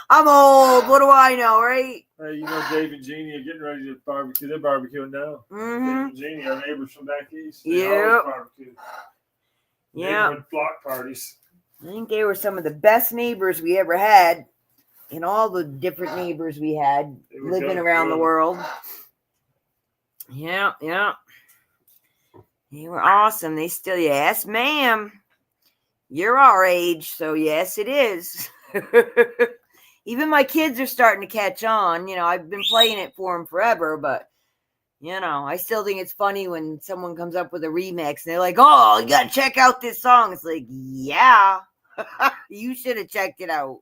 I'm old. What do I know, right? Hey, Dave and Jeannie are getting ready to barbecue. They're barbecuing now. Mm-hmm. Dave and Jeannie, our neighbors from back east. Yeah. Neighborhood block parties. I think they were some of the best neighbors we ever had, and all the different neighbors we had living around the world. Yeah. They were awesome. They still, yes, ma'am. You're our age, so yes, it is. Even my kids are starting to catch on. I've been playing it for them forever, but, I still think it's funny when someone comes up with a remix and they're like, oh, you got to check out this song. It's like, yeah, you should have checked it out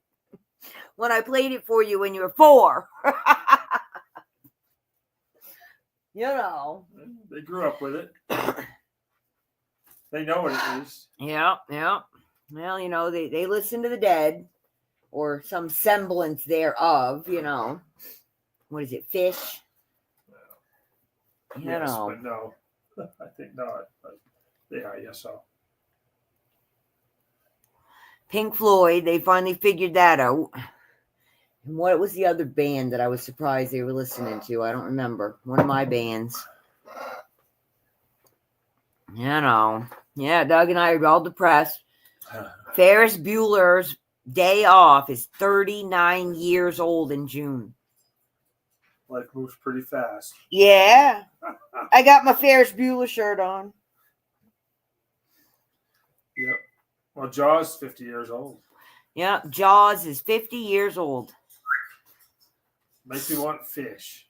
when I played it for you when you were 4. They grew up with it. They know what it is. Yeah. Well, they listen to the Dead or some semblance thereof, What is it, Fish? Yes, but no. I think not. But yes, so. Pink Floyd, they finally figured that out. And what was the other band that I was surprised they were listening to? I don't remember. One of my bands. Yeah, Doug and I are all depressed. Ferris Bueller's Day Off is 39 years old in June. Life moves pretty fast. Yeah. I got my Ferris Bueller shirt on. Yep. Well, Jaws 50 years old. Yeah, Jaws is 50 years old. Makes me want fish.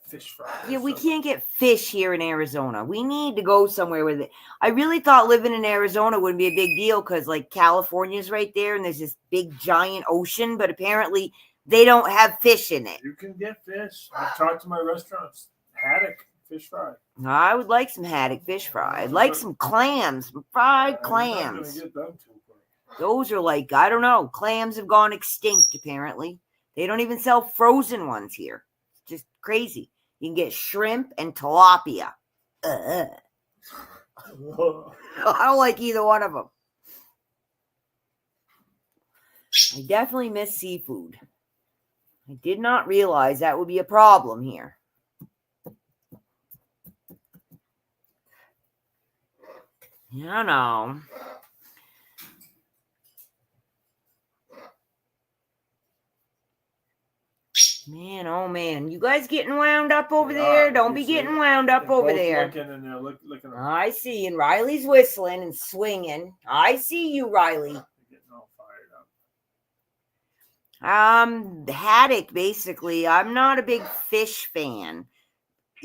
Fish fry. Yeah, we can't get fish here in Arizona. We need to go somewhere with it. I really thought living in Arizona wouldn't be a big deal because, like, California's right there and there's this big, giant ocean, but apparently they don't have fish in it. You can get fish. I've talked to my restaurants. Haddock fish fry. I would like some haddock fish fry. I'd like some clams, some fried clams. I'm not gonna get them too quick. Those are like, I don't know, clams have gone extinct, apparently. They don't even sell frozen ones here. Just crazy. You can get shrimp and tilapia. I don't like either one of them. I definitely miss seafood. I did not realize that would be a problem here. I know. Man, oh man. You guys getting wound up over there? Don't be getting wound up over there. Looking I see. And Riley's whistling and swinging. I see you, Riley. Getting all fired up. Haddock, basically. I'm not a big fish fan.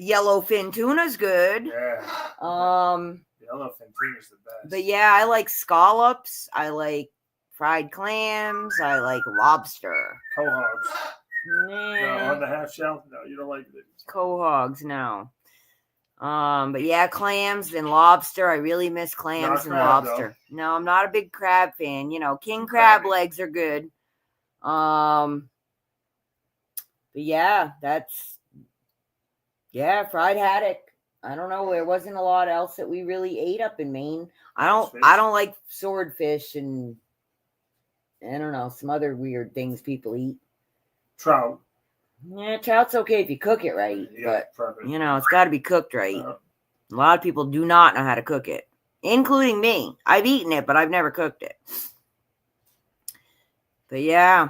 Yellowfin tuna's good. Yeah. Yellowfin tuna's the best. But yeah, I like scallops. I like fried clams. I like lobster. Quahogs. Nah. No, on the half shell? No, you don't like it. Quahogs, no. But yeah, clams and lobster. I really miss clams and lobster. Though. No, I'm not a big crab fan. King crab legs are good. But yeah, fried haddock. I don't know. There wasn't a lot else that we really ate up in Maine. I don't like swordfish and I don't know, some other weird things people eat. Trout. Yeah, trout's okay if you cook it right, but perfect. It's got to be cooked right. A lot of people do not know how to cook it, including me. I've eaten it, but I've never cooked it. But yeah,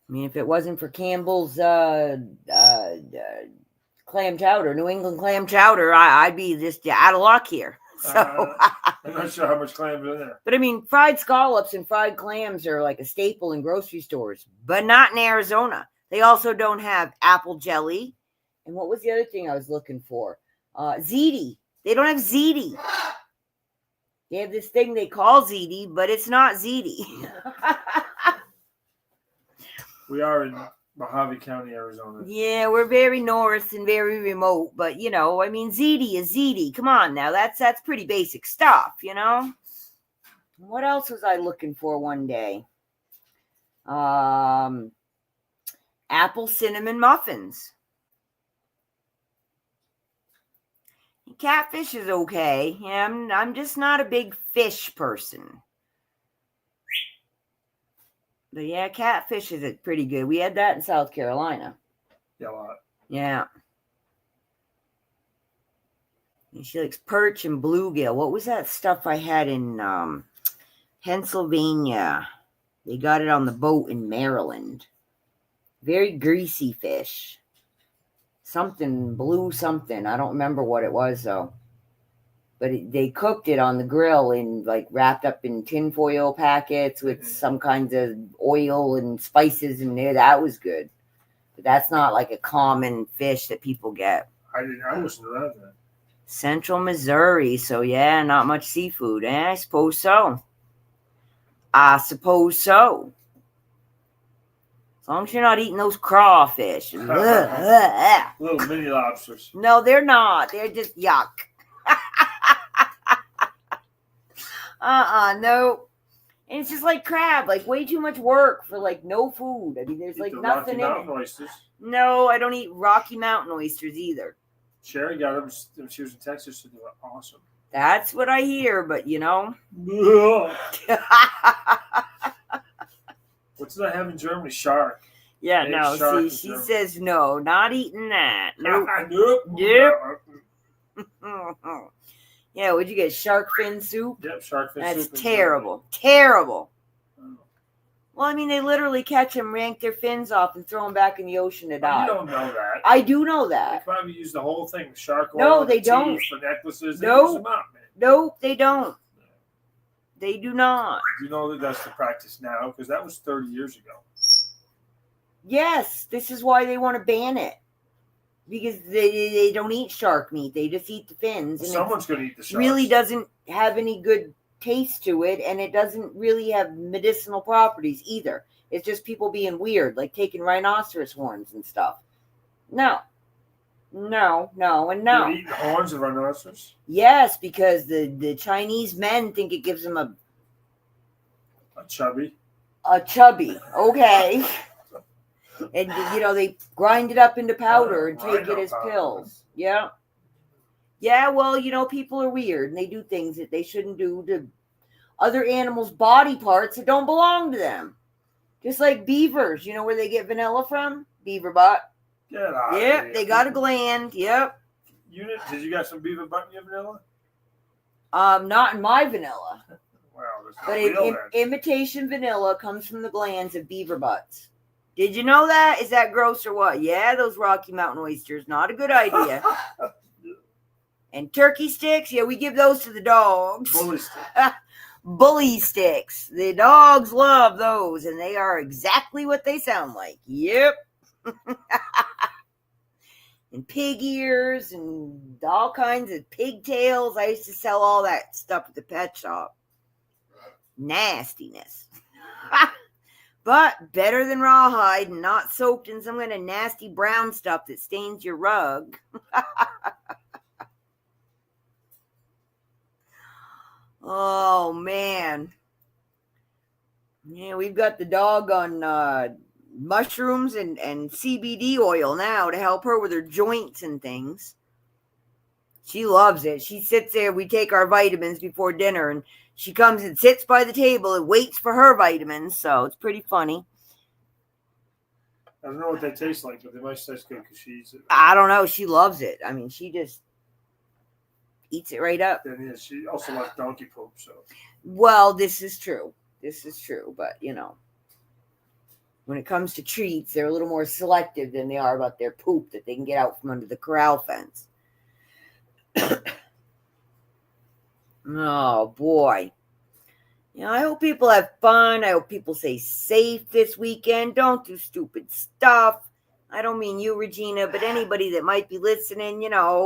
I mean, if it wasn't for Campbell's clam chowder, New England clam chowder, I'd be just out of luck here. So I'm not sure how much clams are in there. But I mean, fried scallops and fried clams are like a staple in grocery stores, but not in Arizona. They also don't have apple jelly. And what was the other thing I was looking for? Ziti. They don't have ziti. They have this thing they call ziti, but it's not ziti. We are in Mojave County, Arizona. Yeah, we're very north and very remote, but I mean, ziti is ziti. Come on now, that's pretty basic stuff, What else was I looking for one day? Apple cinnamon muffins. Catfish is okay. Yeah, I'm just not a big fish person. But yeah, catfish is pretty good. We had that in South Carolina. Yeah, a lot. Yeah. And she likes perch and bluegill. What was that stuff I had in Pennsylvania? They got it on the boat in Maryland. Very greasy fish. Something blue something. I don't remember what it was though. But they cooked it on the grill in wrapped up in tinfoil packets with some kinds of oil and spices in there. That was good. But that's not like a common fish that people get. I wasn't around that. Central Missouri. So yeah, not much seafood. I suppose so. As long as you're not eating those crawfish. Little mini lobsters. No, they're not. They're just yuck. No. And it's just like crab, way too much work for no food. I mean, there's nothing in it. Oysters. No, I don't eat Rocky Mountain oysters either. Sherry got them when she was in Texas, and they were awesome. That's what I hear, but What's that I have in Germany? Shark. Yeah, no. See, she says no, not eating that. Nope. Nope. Yeah, would you get shark fin soup? Yep, shark fin soup. That's terrible. Terrible. Oh. Well, I mean, they literally catch them, yank their fins off, and throw them back in the ocean to die. You don't know that. I do know that. They probably use the whole thing. Shark oil. No, they don't. For necklaces. Nope. Nope, they don't. They do not. You know that's the practice now, because that was 30 years ago. Yes, this is why they want to ban it. Because they don't eat shark meat. They just eat the fins. And someone's going to eat the sharks. It really doesn't have any good taste to it. And it doesn't really have medicinal properties either. It's just people being weird. Like taking rhinoceros horns and stuff. No. No, no, and no. You eat the horns of rhinoceros? Yes, because the Chinese men think it gives them a chubby? A chubby. Okay. And, they grind it up into powder and take it as pills. Yeah. Yeah, well, people are weird and they do things that they shouldn't do to other animals' body parts that don't belong to them. Just like beavers, where they get vanilla from? Beaver butt. Get out of Yep, here. they got a gland. Yep. Did you got some beaver butt in your vanilla? Not in my vanilla. Wow, that's not But real imitation vanilla comes from the glands of beaver butts. Did you know that? Is that gross or what? Yeah, those Rocky Mountain oysters. Not a good idea. And turkey sticks, yeah, we give those to the dogs. Bully stick. Bully sticks. The dogs love those, and they are exactly what they sound like. Yep. And pig ears and all kinds of pigtails. I used to sell all that stuff at the pet shop. Nastiness. But better than rawhide and not soaked in some kind of nasty brown stuff that stains your rug. Oh, man. Yeah, we've got the dog on mushrooms and CBD oil now to help her with her joints and things. She loves it. She sits there. We take our vitamins before dinner, and she comes and sits by the table and waits for her vitamins. So it's pretty funny. I don't know what they taste like, but they might taste good because she's. I don't know. She loves it. I mean, she just eats it right up. And yeah, she also likes donkey poop. So. Well, this is true. This is true. But, when it comes to treats, they're a little more selective than they are about their poop that they can get out from under the corral fence. Oh, boy. I hope people have fun. I hope people stay safe this weekend. Don't do stupid stuff. I don't mean you, Regina, but anybody that might be listening,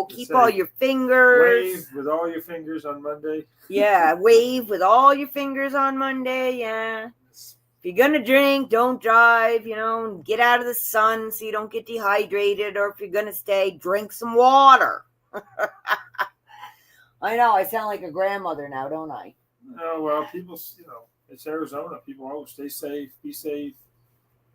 keep all your fingers. Wave with all your fingers on Monday. Yeah, wave with all your fingers on Monday, yeah. If you're going to drink, don't drive, and get out of the sun so you don't get dehydrated. Or if you're going to stay, drink some water. I know, I sound like a grandmother now, don't I? Oh, well, people, it's Arizona. People always stay safe, be safe.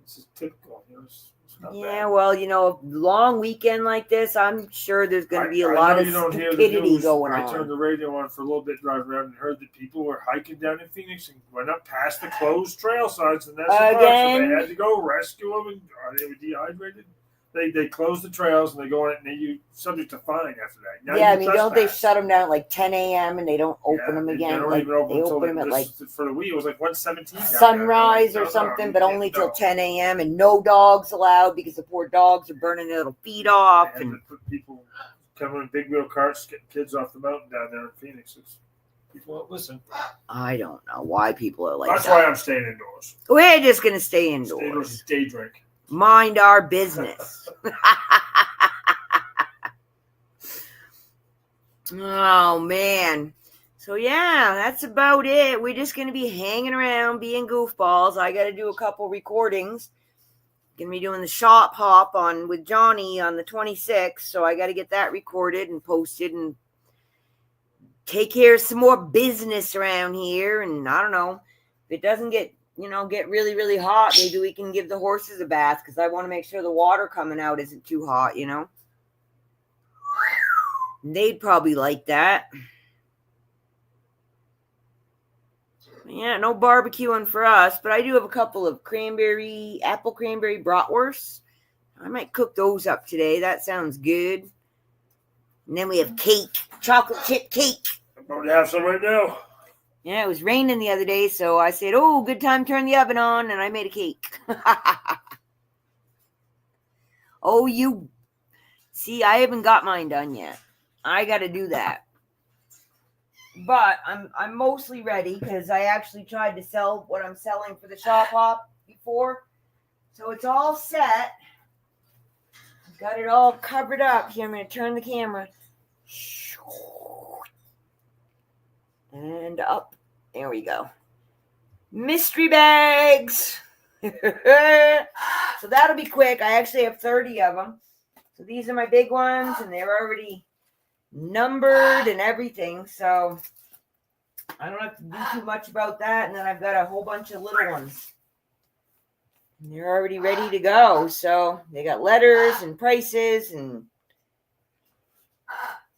It's just typical, it's yeah, bad. well, a long weekend like this, I'm sure there's going to be a lot of stupidity going on. I turned the radio on for a little bit, driving around, and heard that people were hiking down in Phoenix and went up past the closed trail signs, and that's so they had to go rescue them, and they were dehydrated. They close the trails and they go on it, and you're subject to fine after that. Now yeah, I mean, don't they shut them down at like 10 a.m. and they don't open them again? They don't even open them at like for the week. It was like 1:17 sunrise or something, but only till 10 a.m. and no dogs allowed because the poor dogs are burning their little feet off. And people coming in big wheel carts, getting kids off the mountain down there in Phoenix. People won't listen. I don't know why people are like that. That's why I'm staying indoors. We're just gonna stay indoors. Stay indoors, day drink. Mind our business. Oh, man. So, yeah, that's about it. We're just going to be hanging around, being goofballs. I got to do a couple recordings. Going to be doing the shop hop with Johnny on the 26th. So, I got to get that recorded and posted and take care of some more business around here. And I don't know. If it doesn't get really, really hot, maybe we can give the horses a bath because I want to make sure the water coming out isn't too hot, They'd probably like that. Yeah, no barbecuing for us, but I do have a couple of apple cranberry bratwursts. I might cook those up today. That sounds good. And then we have cake, chocolate chip cake. I'm about to have some right now. Yeah, it was raining the other day, so I said, oh, good time to turn the oven on, and I made a cake. Oh, see, I haven't got mine done yet. I got to do that. But I'm mostly ready because I actually tried to sell what I'm selling for the shop hop before. So it's all set. Got it all covered up. Here, I'm going to turn the camera. And up. There we go. Mystery bags. So that'll be quick. I actually have 30 of them. So these are my big ones, and they're already numbered and everything. So I don't have to do too much about that. And then I've got a whole bunch of little ones They're already ready to go. So they got letters and prices, and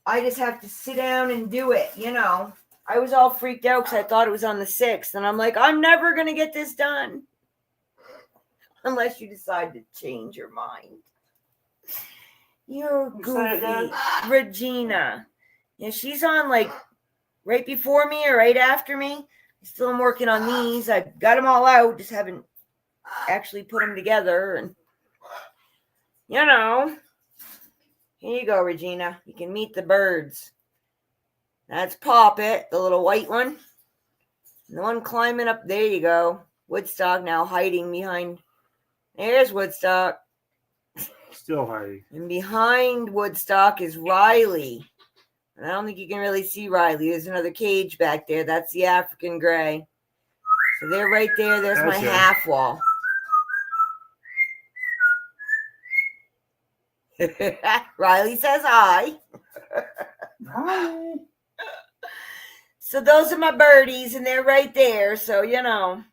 I just have to sit down and do it, you know. I was all freaked out because I thought it was on the 6th, and I'm like, I'm never going to get this done unless you decide to change your mind. You're goofy. Regina. Yeah, she's on like right before me or right after me. Still am working on these. I've got them all out, just haven't actually put them together. And, you know, here you go, Regina. You can meet the birds. That's Poppet, the little white one. And the one climbing up, there you go. Woodstock now hiding behind. There's Woodstock. Still hiding. And behind Woodstock is Riley. And I don't think you can really see Riley. There's another cage back there. That's the African gray. So they're right there. There's my half wall. Riley says hi. Hi. So those are my birdies, and they're right there. So, you know,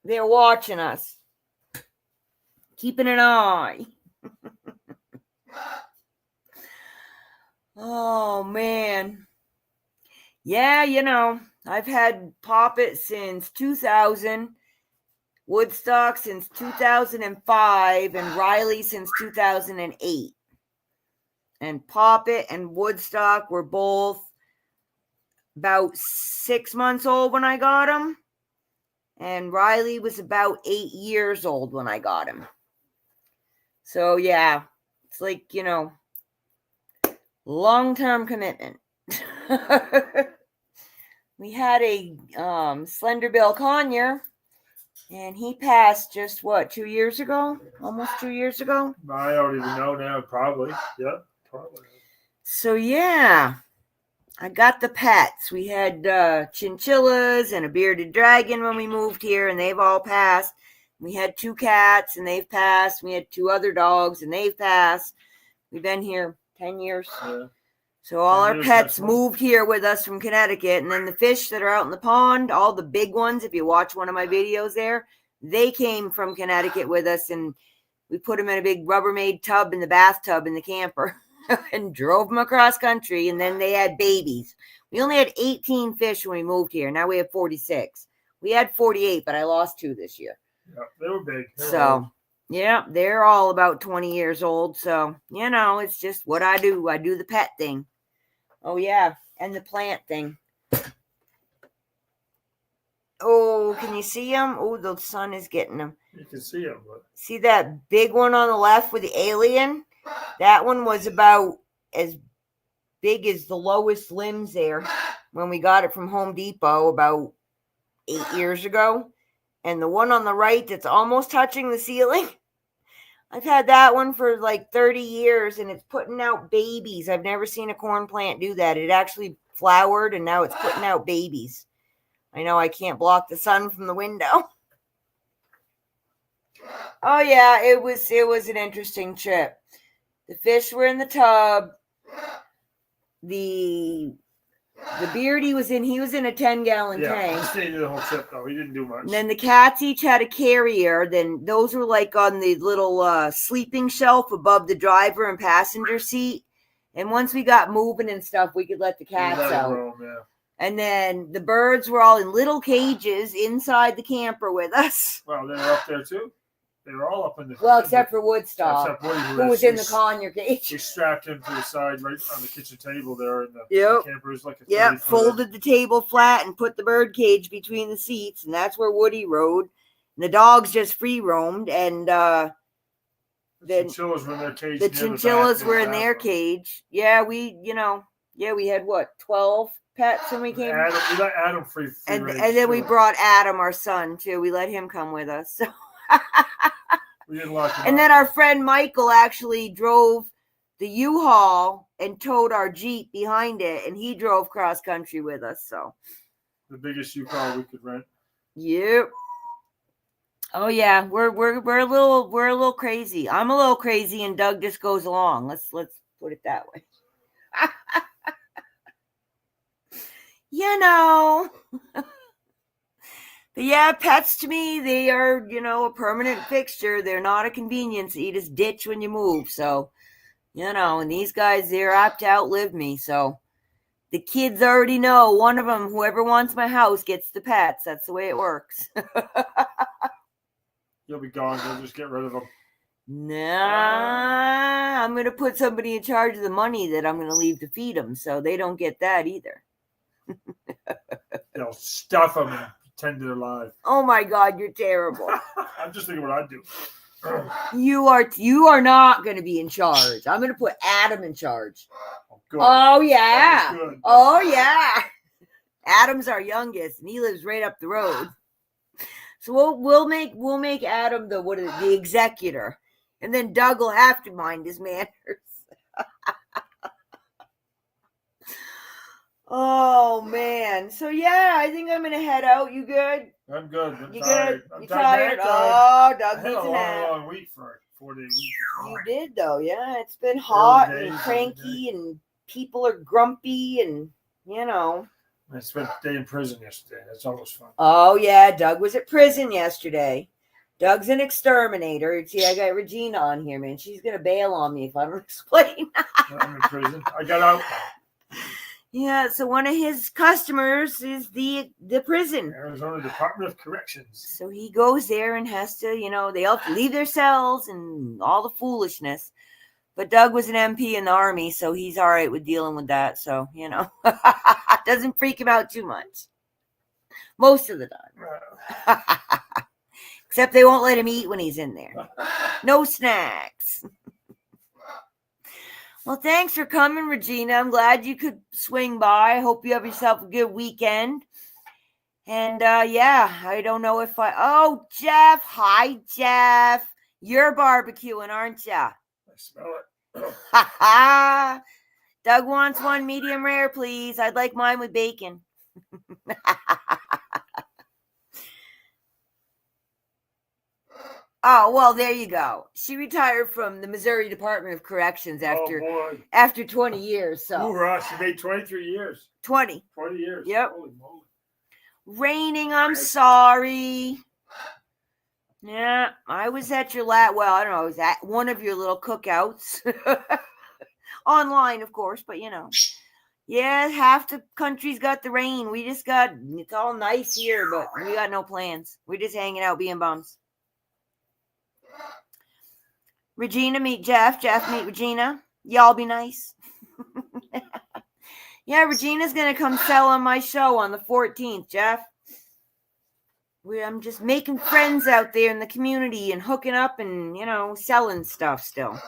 they're watching us. Keeping an eye. Oh, man. Yeah, you know, I've had Poppet since 2000, Woodstock since 2005, and Riley since 2008. And Poppet and Woodstock were both about 6 months old when I got them. And Riley was about 8 years old when I got him. So, yeah, it's like, you know, long-term commitment. We had a Slenderbill Conure, and he passed just, 2 years ago? Almost 2 years ago? I don't even know now, probably. Yeah, probably. So, yeah, I got the pets. We had chinchillas and a bearded dragon when we moved here, and they've all passed. We had 2 cats, and they've passed. We had 2 other dogs, and they've passed. We've been here 10 years. Yeah. So all our pets moved here with us from Connecticut. And then the fish that are out in the pond, all the big ones, if you watch one of my videos there, they came from Connecticut with us. And we put them in a big Rubbermaid tub in the bathtub in the camper and drove them across country. And then they had babies. We only had 18 fish when we moved here. Now we have 46. We had 48, but I lost 2 this year. Yeah, they were big. Yeah, they're all about 20 years old. So, you know, it's just what I do. I do the pet thing. Oh, yeah, and the plant thing. Oh, can you see them? Oh, the sun is getting them. You can see them. But... See that big one on the left with the alien? That one was about as big as the lowest limbs there when we got it from Home Depot about 8 years ago. And the one on the right that's almost touching the ceiling, I've had that one for like 30 years, and it's putting out babies. I've never seen a corn plant do that. It actually flowered, and now it's putting out babies. I know I can't block the sun from the window. Oh, yeah, it was an interesting trip. The fish were in the tub. The beardy was in a 10-gallon tank. Yeah, he stayed in the whole trip, though. He didn't do much. And then the cats each had a carrier. Then those were like on the little sleeping shelf above the driver and passenger seat. And once we got moving and stuff, we could let the cats out. Roam, yeah. And then the birds were all in little cages inside the camper with us. Well, they were up there, too. They were all up in the... Well, except for Woodstock, except Woody, who was in the Conure cage. We strapped him to the side right on the kitchen table there. And the camper was like a folded the table flat and put the bird cage between the seats. And that's where Woody rode. And the dogs just free roamed. And the chinchillas were in their cage. The chinchillas were in their cage. Yeah, we had 12 pets when we came. We let Adam free and range, then we brought Adam, our son, too. We let him come with us. So. We didn't lock him and up. then our friend Michael actually drove the U-Haul and towed our Jeep behind it, and he drove cross country with us. So the biggest U-Haul we could rent. Yep. Oh yeah, we're a little crazy. I'm a little crazy, and Doug just goes along. Let's put it that way. You know. But yeah, pets to me, they are, a permanent fixture. They're not a convenience that you just ditch when you move. So, and these guys, they're apt to outlive me. So the kids already know one of them, whoever wants my house, gets the pets. That's the way it works. You'll be gone. They'll just get rid of them. Nah, I'm going to put somebody in charge of the money that I'm going to leave to feed them. So they don't get that either. They'll stuff them and pretend they're alive. Oh my God, you're terrible. I'm just thinking what I'd do. You are not going to be in charge. I'm going to put Adam in charge. Oh, good. Oh yeah. Good. Oh yeah. Adam's our youngest, and he lives right up the road. So we'll make Adam the executor, and then Doug will have to mind his manners. Oh man. So yeah, I think I'm gonna head out. You good? I'm good. You tired. good? I'm You tired? tired? Oh, Doug I had needs a a nap. long week for a 4-day week. You did though, yeah. It's been hot days, and cranky, and people are grumpy, and I spent a day in prison yesterday. That's always fun. Oh yeah, Doug was at prison yesterday. Doug's an exterminator. See, I got Regina on here, man. She's gonna bail on me if I don't explain. I'm in prison. I got out. Yeah, so one of his customers is the prison. Arizona Department of Corrections. So he goes there and has to, they all have to leave their cells and all the foolishness. But Doug was an MP in the Army, so he's all right with dealing with that. So, doesn't freak him out too much. Most of the time. Except they won't let him eat when he's in there. No snacks. Well, thanks for coming, Regina. I'm glad you could swing by. I hope you have yourself a good weekend. And, I don't know if oh, Jeff. Hi, Jeff. You're barbecuing, aren't you? I smell it. Doug wants one medium rare, please. I'd like mine with bacon. Oh, well, there you go. She retired from the Missouri Department of Corrections after 20 years. So Hoorah, she made 23 years. 20. 20 years. Yep. Holy moly. Raining, I'm sorry. Yeah, I was at your I don't know, I was at one of your little cookouts. Online, of course, but Yeah, half the country's got the rain. It's all nice here, but we got no plans. We're just hanging out being bums. Regina, meet Jeff. Jeff, meet Regina. Y'all be nice. Yeah, Regina's going to come sell on my show on the 14th, Jeff. I'm just making friends out there in the community and hooking up and, selling stuff still.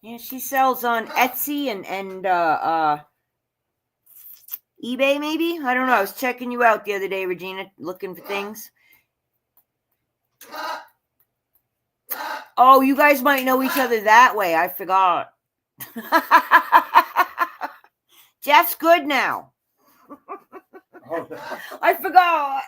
Yeah, she sells on Etsy and eBay, maybe? I don't know. I was checking you out the other day, Regina, looking for things. Oh, you guys might know each other that way. I forgot. Jeff's good now. I forgot.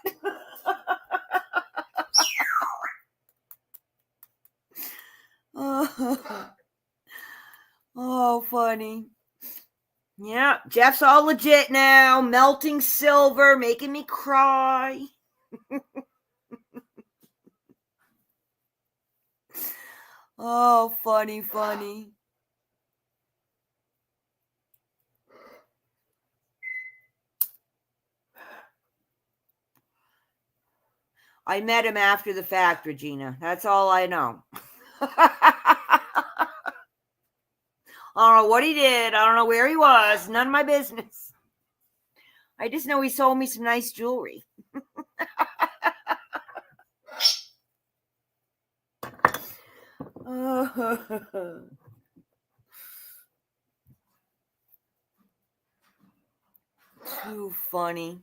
Oh, funny. Yeah, Jeff's all legit now. Melting silver, making me cry. Oh, funny. I met him after the fact, Regina. That's all I know. I don't know what he did. I don't know where he was. None of my business. I just know he sold me some nice jewelry. Too funny.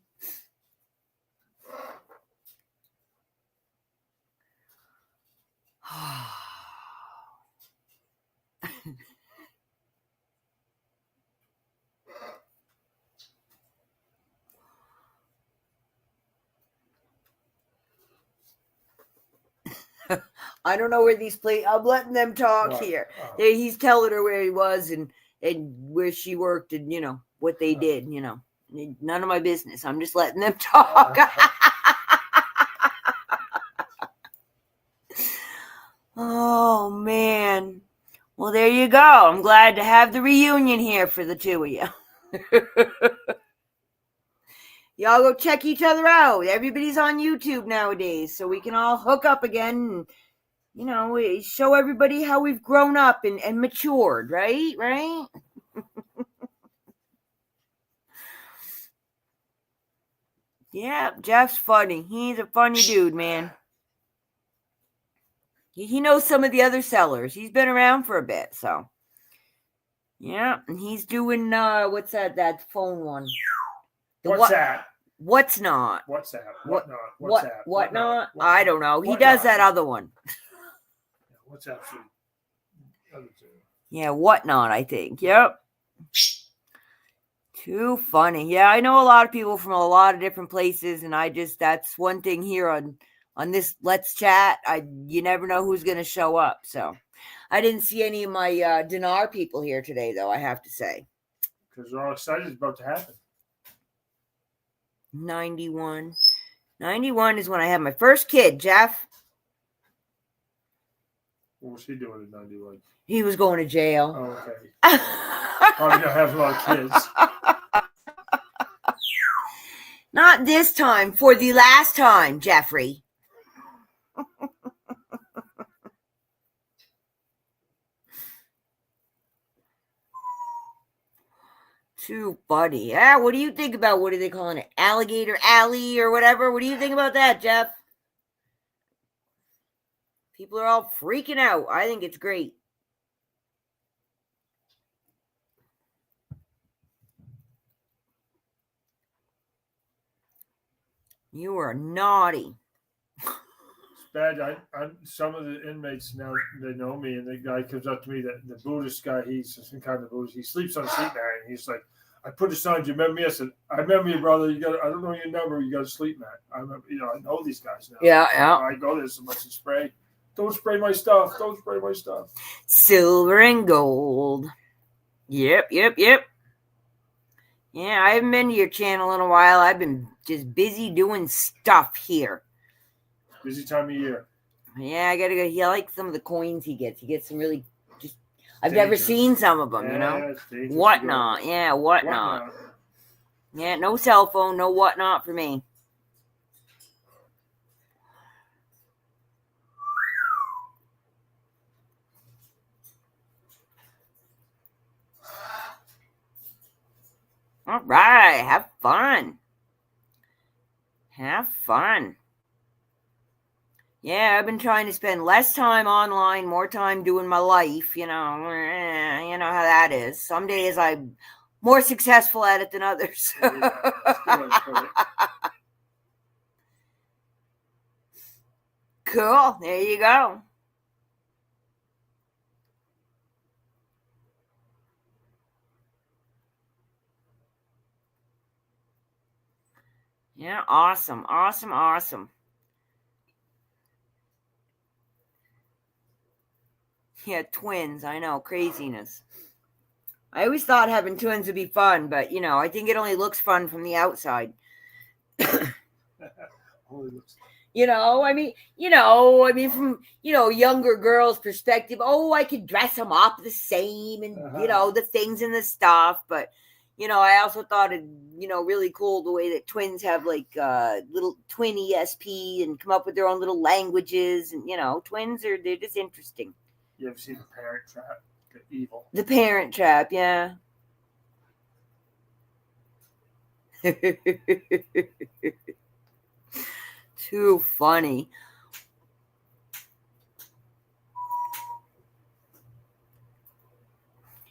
I don't know where these I'm letting them talk here. He's telling her where he was and where she worked and what they did, None of my business. I'm just letting them talk. Oh, man. Well, there you go. I'm glad to have the reunion here for the two of you. Y'all go check each other out. Everybody's on YouTube nowadays, so we can all hook up again and, we show everybody how we've grown up and matured, right? Right? Yeah, Jeff's funny. He's a funny dude, man. He knows some of the other sellers. He's been around for a bit, so. Yeah, and he's doing, what's that phone one? What's that? What's not? What's that? What not? What not? I don't know. He does that other one. What's that for the other two? Yeah, what not, I think. Yep. Too funny. Yeah, I know a lot of people from a lot of different places, and that's one thing here on this Let's Chat. You never know who's going to show up, so. I didn't see any of my Dinar people here today, though, I have to say. Because they're all excited it's about to happen. 91. 91 is when I had my first kid, Jeff. What was he doing at 91? He was going to jail. Oh, okay. Probably gonna have a lot of kids. Not this time, for the last time, Jeffrey. Too funny. Yeah, what do you think about, what are they calling it? Alligator Alley or whatever? What do you think about that, Jeff? People are all freaking out. I think it's great. You are naughty. It's bad. Some of the inmates now, they know me, and the guy comes up to me, the Buddhist guy, he's some kind of Buddhist. He sleeps on a sleep mat, and he's like, I put a sign, do you remember me? I said, I remember you, brother. I don't know your number. You got a sleep mat. I remember, I know these guys now. Yeah. I go there so much and spray. Don't spray my stuff. Don't spray my stuff. Silver and gold. Yep. Yeah, I haven't been to your channel in a while. I've been just busy doing stuff here. Busy time of year. Yeah, I gotta go. He likes some of the coins he gets. He gets some really I've never seen some of them, Whatnot. Yeah, whatnot. Yeah, no cell phone, no whatnot for me. All right, have fun. Have fun. Yeah, I've been trying to spend less time online, more time doing my life. You know how that is. Some days I'm more successful at it than others. Cool. There you go. Yeah, awesome. Yeah, twins. I know, craziness. I always thought having twins would be fun, but I think it only looks fun from the outside. From younger girls' perspective, I could dress them up the same and the things and the stuff, but I also thought it really cool the way that twins have like little twin ESP and come up with their own little languages, and twins they're just interesting. You ever seen The Parent Trap? The Evil. The Parent Trap, yeah. Too funny.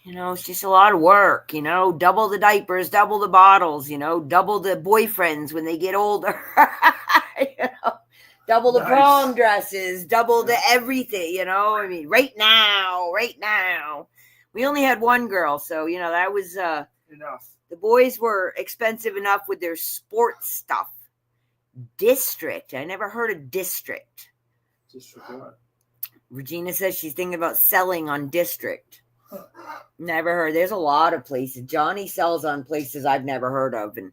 It's just a lot of work, double the diapers, double the bottles, double the boyfriends when they get older, double the prom dresses, double the everything, right now. We only had one girl, so, that was enough. The boys were expensive enough with their sports stuff. District. I never heard of District. District what? Regina says she's thinking about selling on District. Never heard. There's a lot of places. Johnny sells on places I've never heard of, and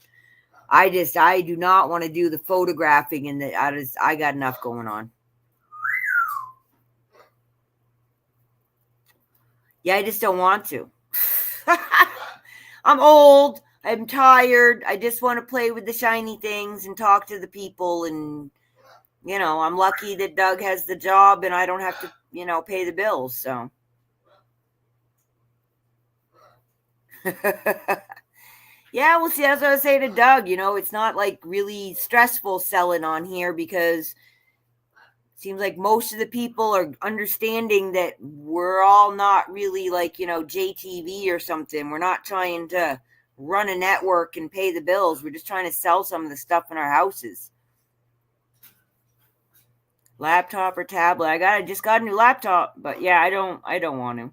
I do not want to do the photographing, and I got enough going on. Yeah, I just don't want to. I'm old. I'm tired. I just want to play with the shiny things and talk to the people. And, I'm lucky that Doug has the job and I don't have to, pay the bills. So. Yeah, well, see, that's what I was saying to Doug. It's not like really stressful selling on here because seems like most of the people are understanding that we're all not really like, JTV or something. We're not trying to run a network and pay the bills. We're just trying to sell some of the stuff in our houses. Laptop or tablet. I just got a new laptop, but yeah, I don't want to.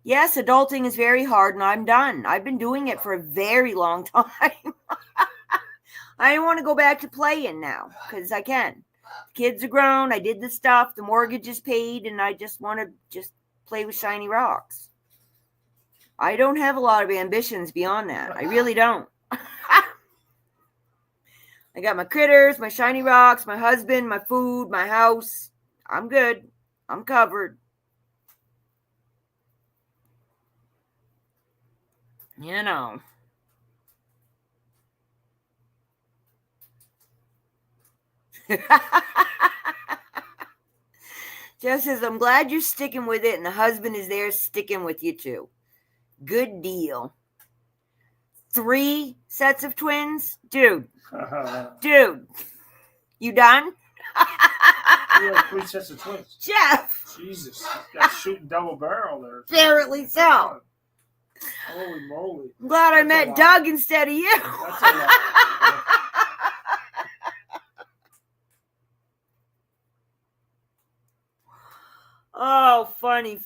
Yes, adulting is very hard and I'm done. I've been doing it for a very long time. I don't want to go back to playing now because I can. Kids are grown. I did the stuff. The mortgage is paid, and I just want to just play with shiny rocks. I don't have a lot of ambitions beyond that. I really don't. I got my critters, my shiny rocks, my husband, my food, my house. I'm good. I'm covered. Jeff says, I'm glad you're sticking with it, and the husband is there sticking with you too. Good deal. 3 sets of twins? Dude. You done? You have 3 sets of twins. Jeff. Jesus. That's shooting double barrel there. Apparently so. Holy moly. I'm glad I met Doug instead of you. That's a lot. Oh, funny.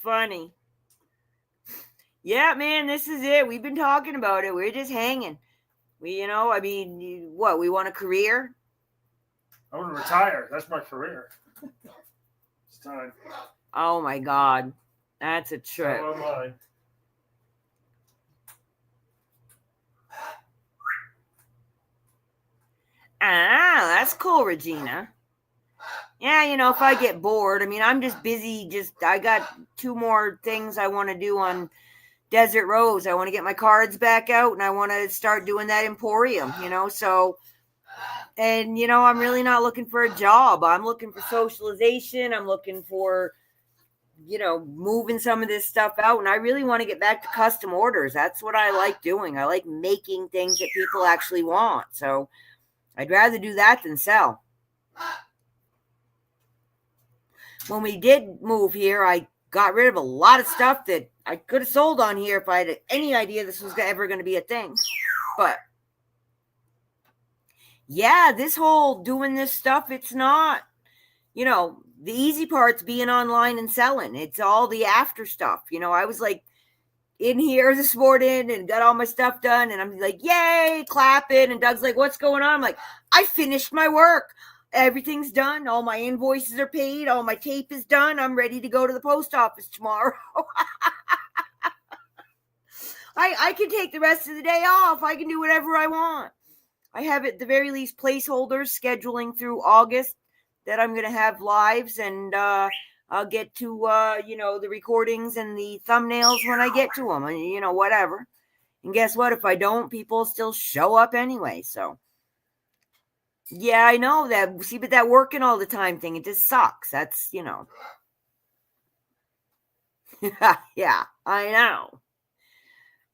Yeah, man, this is it. We've been talking about it. We're just hanging. We want a career? I want to retire. That's my career. It's time. Oh, my God. That's a trip. So am I. That's cool, Regina. Yeah, if I get bored, I'm just busy. I got 2 more things I want to do on Desert Rose. I want to get my cards back out and I want to start doing that emporium, so, and, I'm really not looking for a job. I'm looking for socialization. I'm looking for, moving some of this stuff out. And I really want to get back to custom orders. That's what I like doing. I like making things that people actually want. So I'd rather do that than sell. When we did move here, I got rid of a lot of stuff that I could have sold on here if I had any idea this was ever going to be a thing. But yeah, this whole doing this stuff, it's not, the easy part's being online and selling. It's all the after stuff. I was like in here this morning and got all my stuff done and I'm like, yay, clapping. And Doug's like, what's going on? I'm like, I finished my work. Everything's done. All my invoices are paid. All my tape is done. I'm ready to go to the post office tomorrow. I can take the rest of the day off. I can do whatever I want. I have at the very least placeholders scheduling through August that I'm going to have lives, and I'll get to, the recordings and the thumbnails when I get to them, and, whatever. And guess what? If I don't, people still show up anyway. So, yeah, I know that. See, but that working all the time thing, it just sucks. That's, yeah, I know.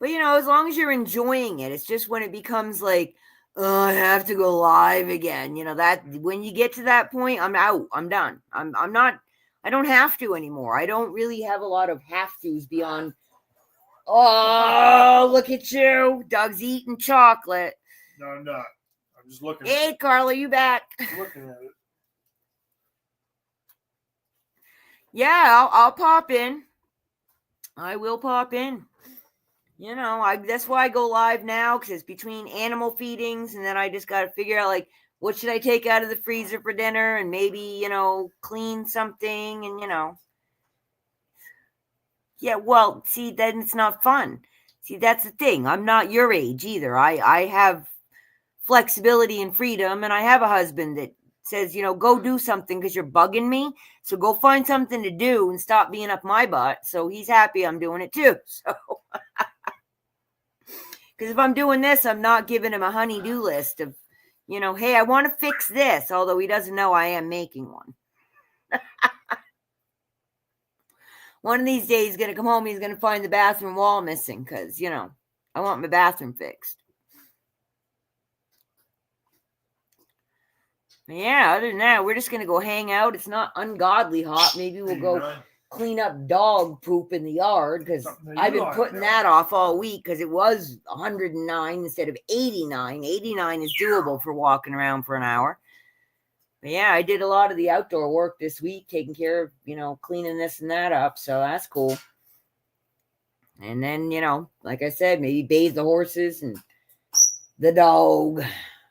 But, as long as you're enjoying it, it's just when it becomes like, oh, I have to go live again. That when you get to that point, I'm out. I'm done. I'm not, I don't have to anymore. I don't really have a lot of have to's beyond, oh, look at you. Doug's eating chocolate. No, I'm not. I'm just looking at it. Hey, Carla, you back? I'm looking at it. Yeah, I'll pop in. I will pop in. That's why I go live now, because it's between animal feedings, and then I just got to figure out, like, what should I take out of the freezer for dinner, and maybe, clean something, and, Yeah, well, see, then it's not fun. See, that's the thing. I'm not your age either. I have flexibility and freedom, and I have a husband that says, go do something because you're bugging me. So go find something to do and stop being up my butt. So he's happy I'm doing it too. So, because if I'm doing this, I'm not giving him a honey-do list of, hey, I want to fix this, although he doesn't know I am making one. One of these days, he's going to come home, he's going to find the bathroom wall missing because, I want my bathroom fixed. Yeah, other than that, we're just going to go hang out. It's not ungodly hot. Maybe we'll go clean up dog poop in the yard because I've been putting that off all week because it was 109 instead of 89. 89 is doable for walking around for an hour. But yeah, I did a lot of the outdoor work this week, taking care of, cleaning this and that up. So that's cool. And then, like I said, maybe bathe the horses and the dog.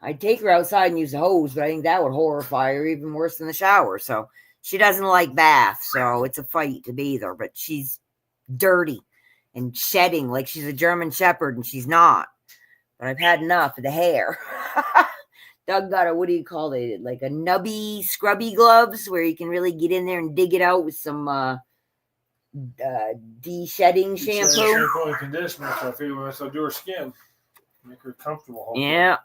I'd take her outside and use the hose, but I think that would horrify her even worse than the shower. So she doesn't like baths, so it's a fight to bathe her. But she's dirty and shedding like she's a German Shepherd, and she's not. But I've had enough of the hair. Doug got what do you call it? Like a nubby, scrubby gloves where you can really get in there and dig it out with some de-shedding shampoo. Shampoo and conditioner, so I figure I'll do her skin. Make her comfortable. Hopefully. Yeah.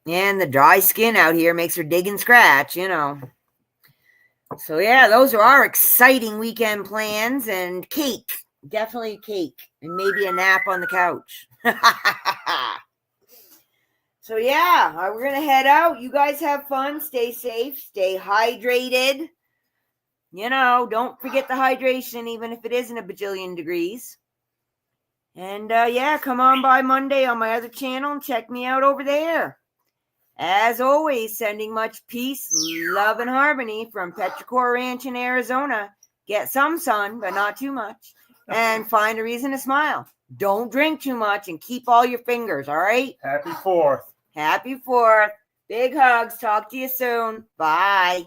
And the dry skin out here makes her dig and scratch, So, yeah, those are our exciting weekend plans. And cake. Definitely cake. And maybe a nap on the couch. So, yeah, we're going to head out. You guys have fun. Stay safe. Stay hydrated. Don't forget the hydration, even if it isn't a bajillion degrees. And, yeah, come on by Monday on my other channel and check me out over there. As always, sending much peace, love, and harmony from Petrichor Ranch in Arizona. Get some sun, but not too much. And find a reason to smile. Don't drink too much and keep all your fingers, all right? Happy 4th. Happy 4th. Big hugs. Talk to you soon. Bye.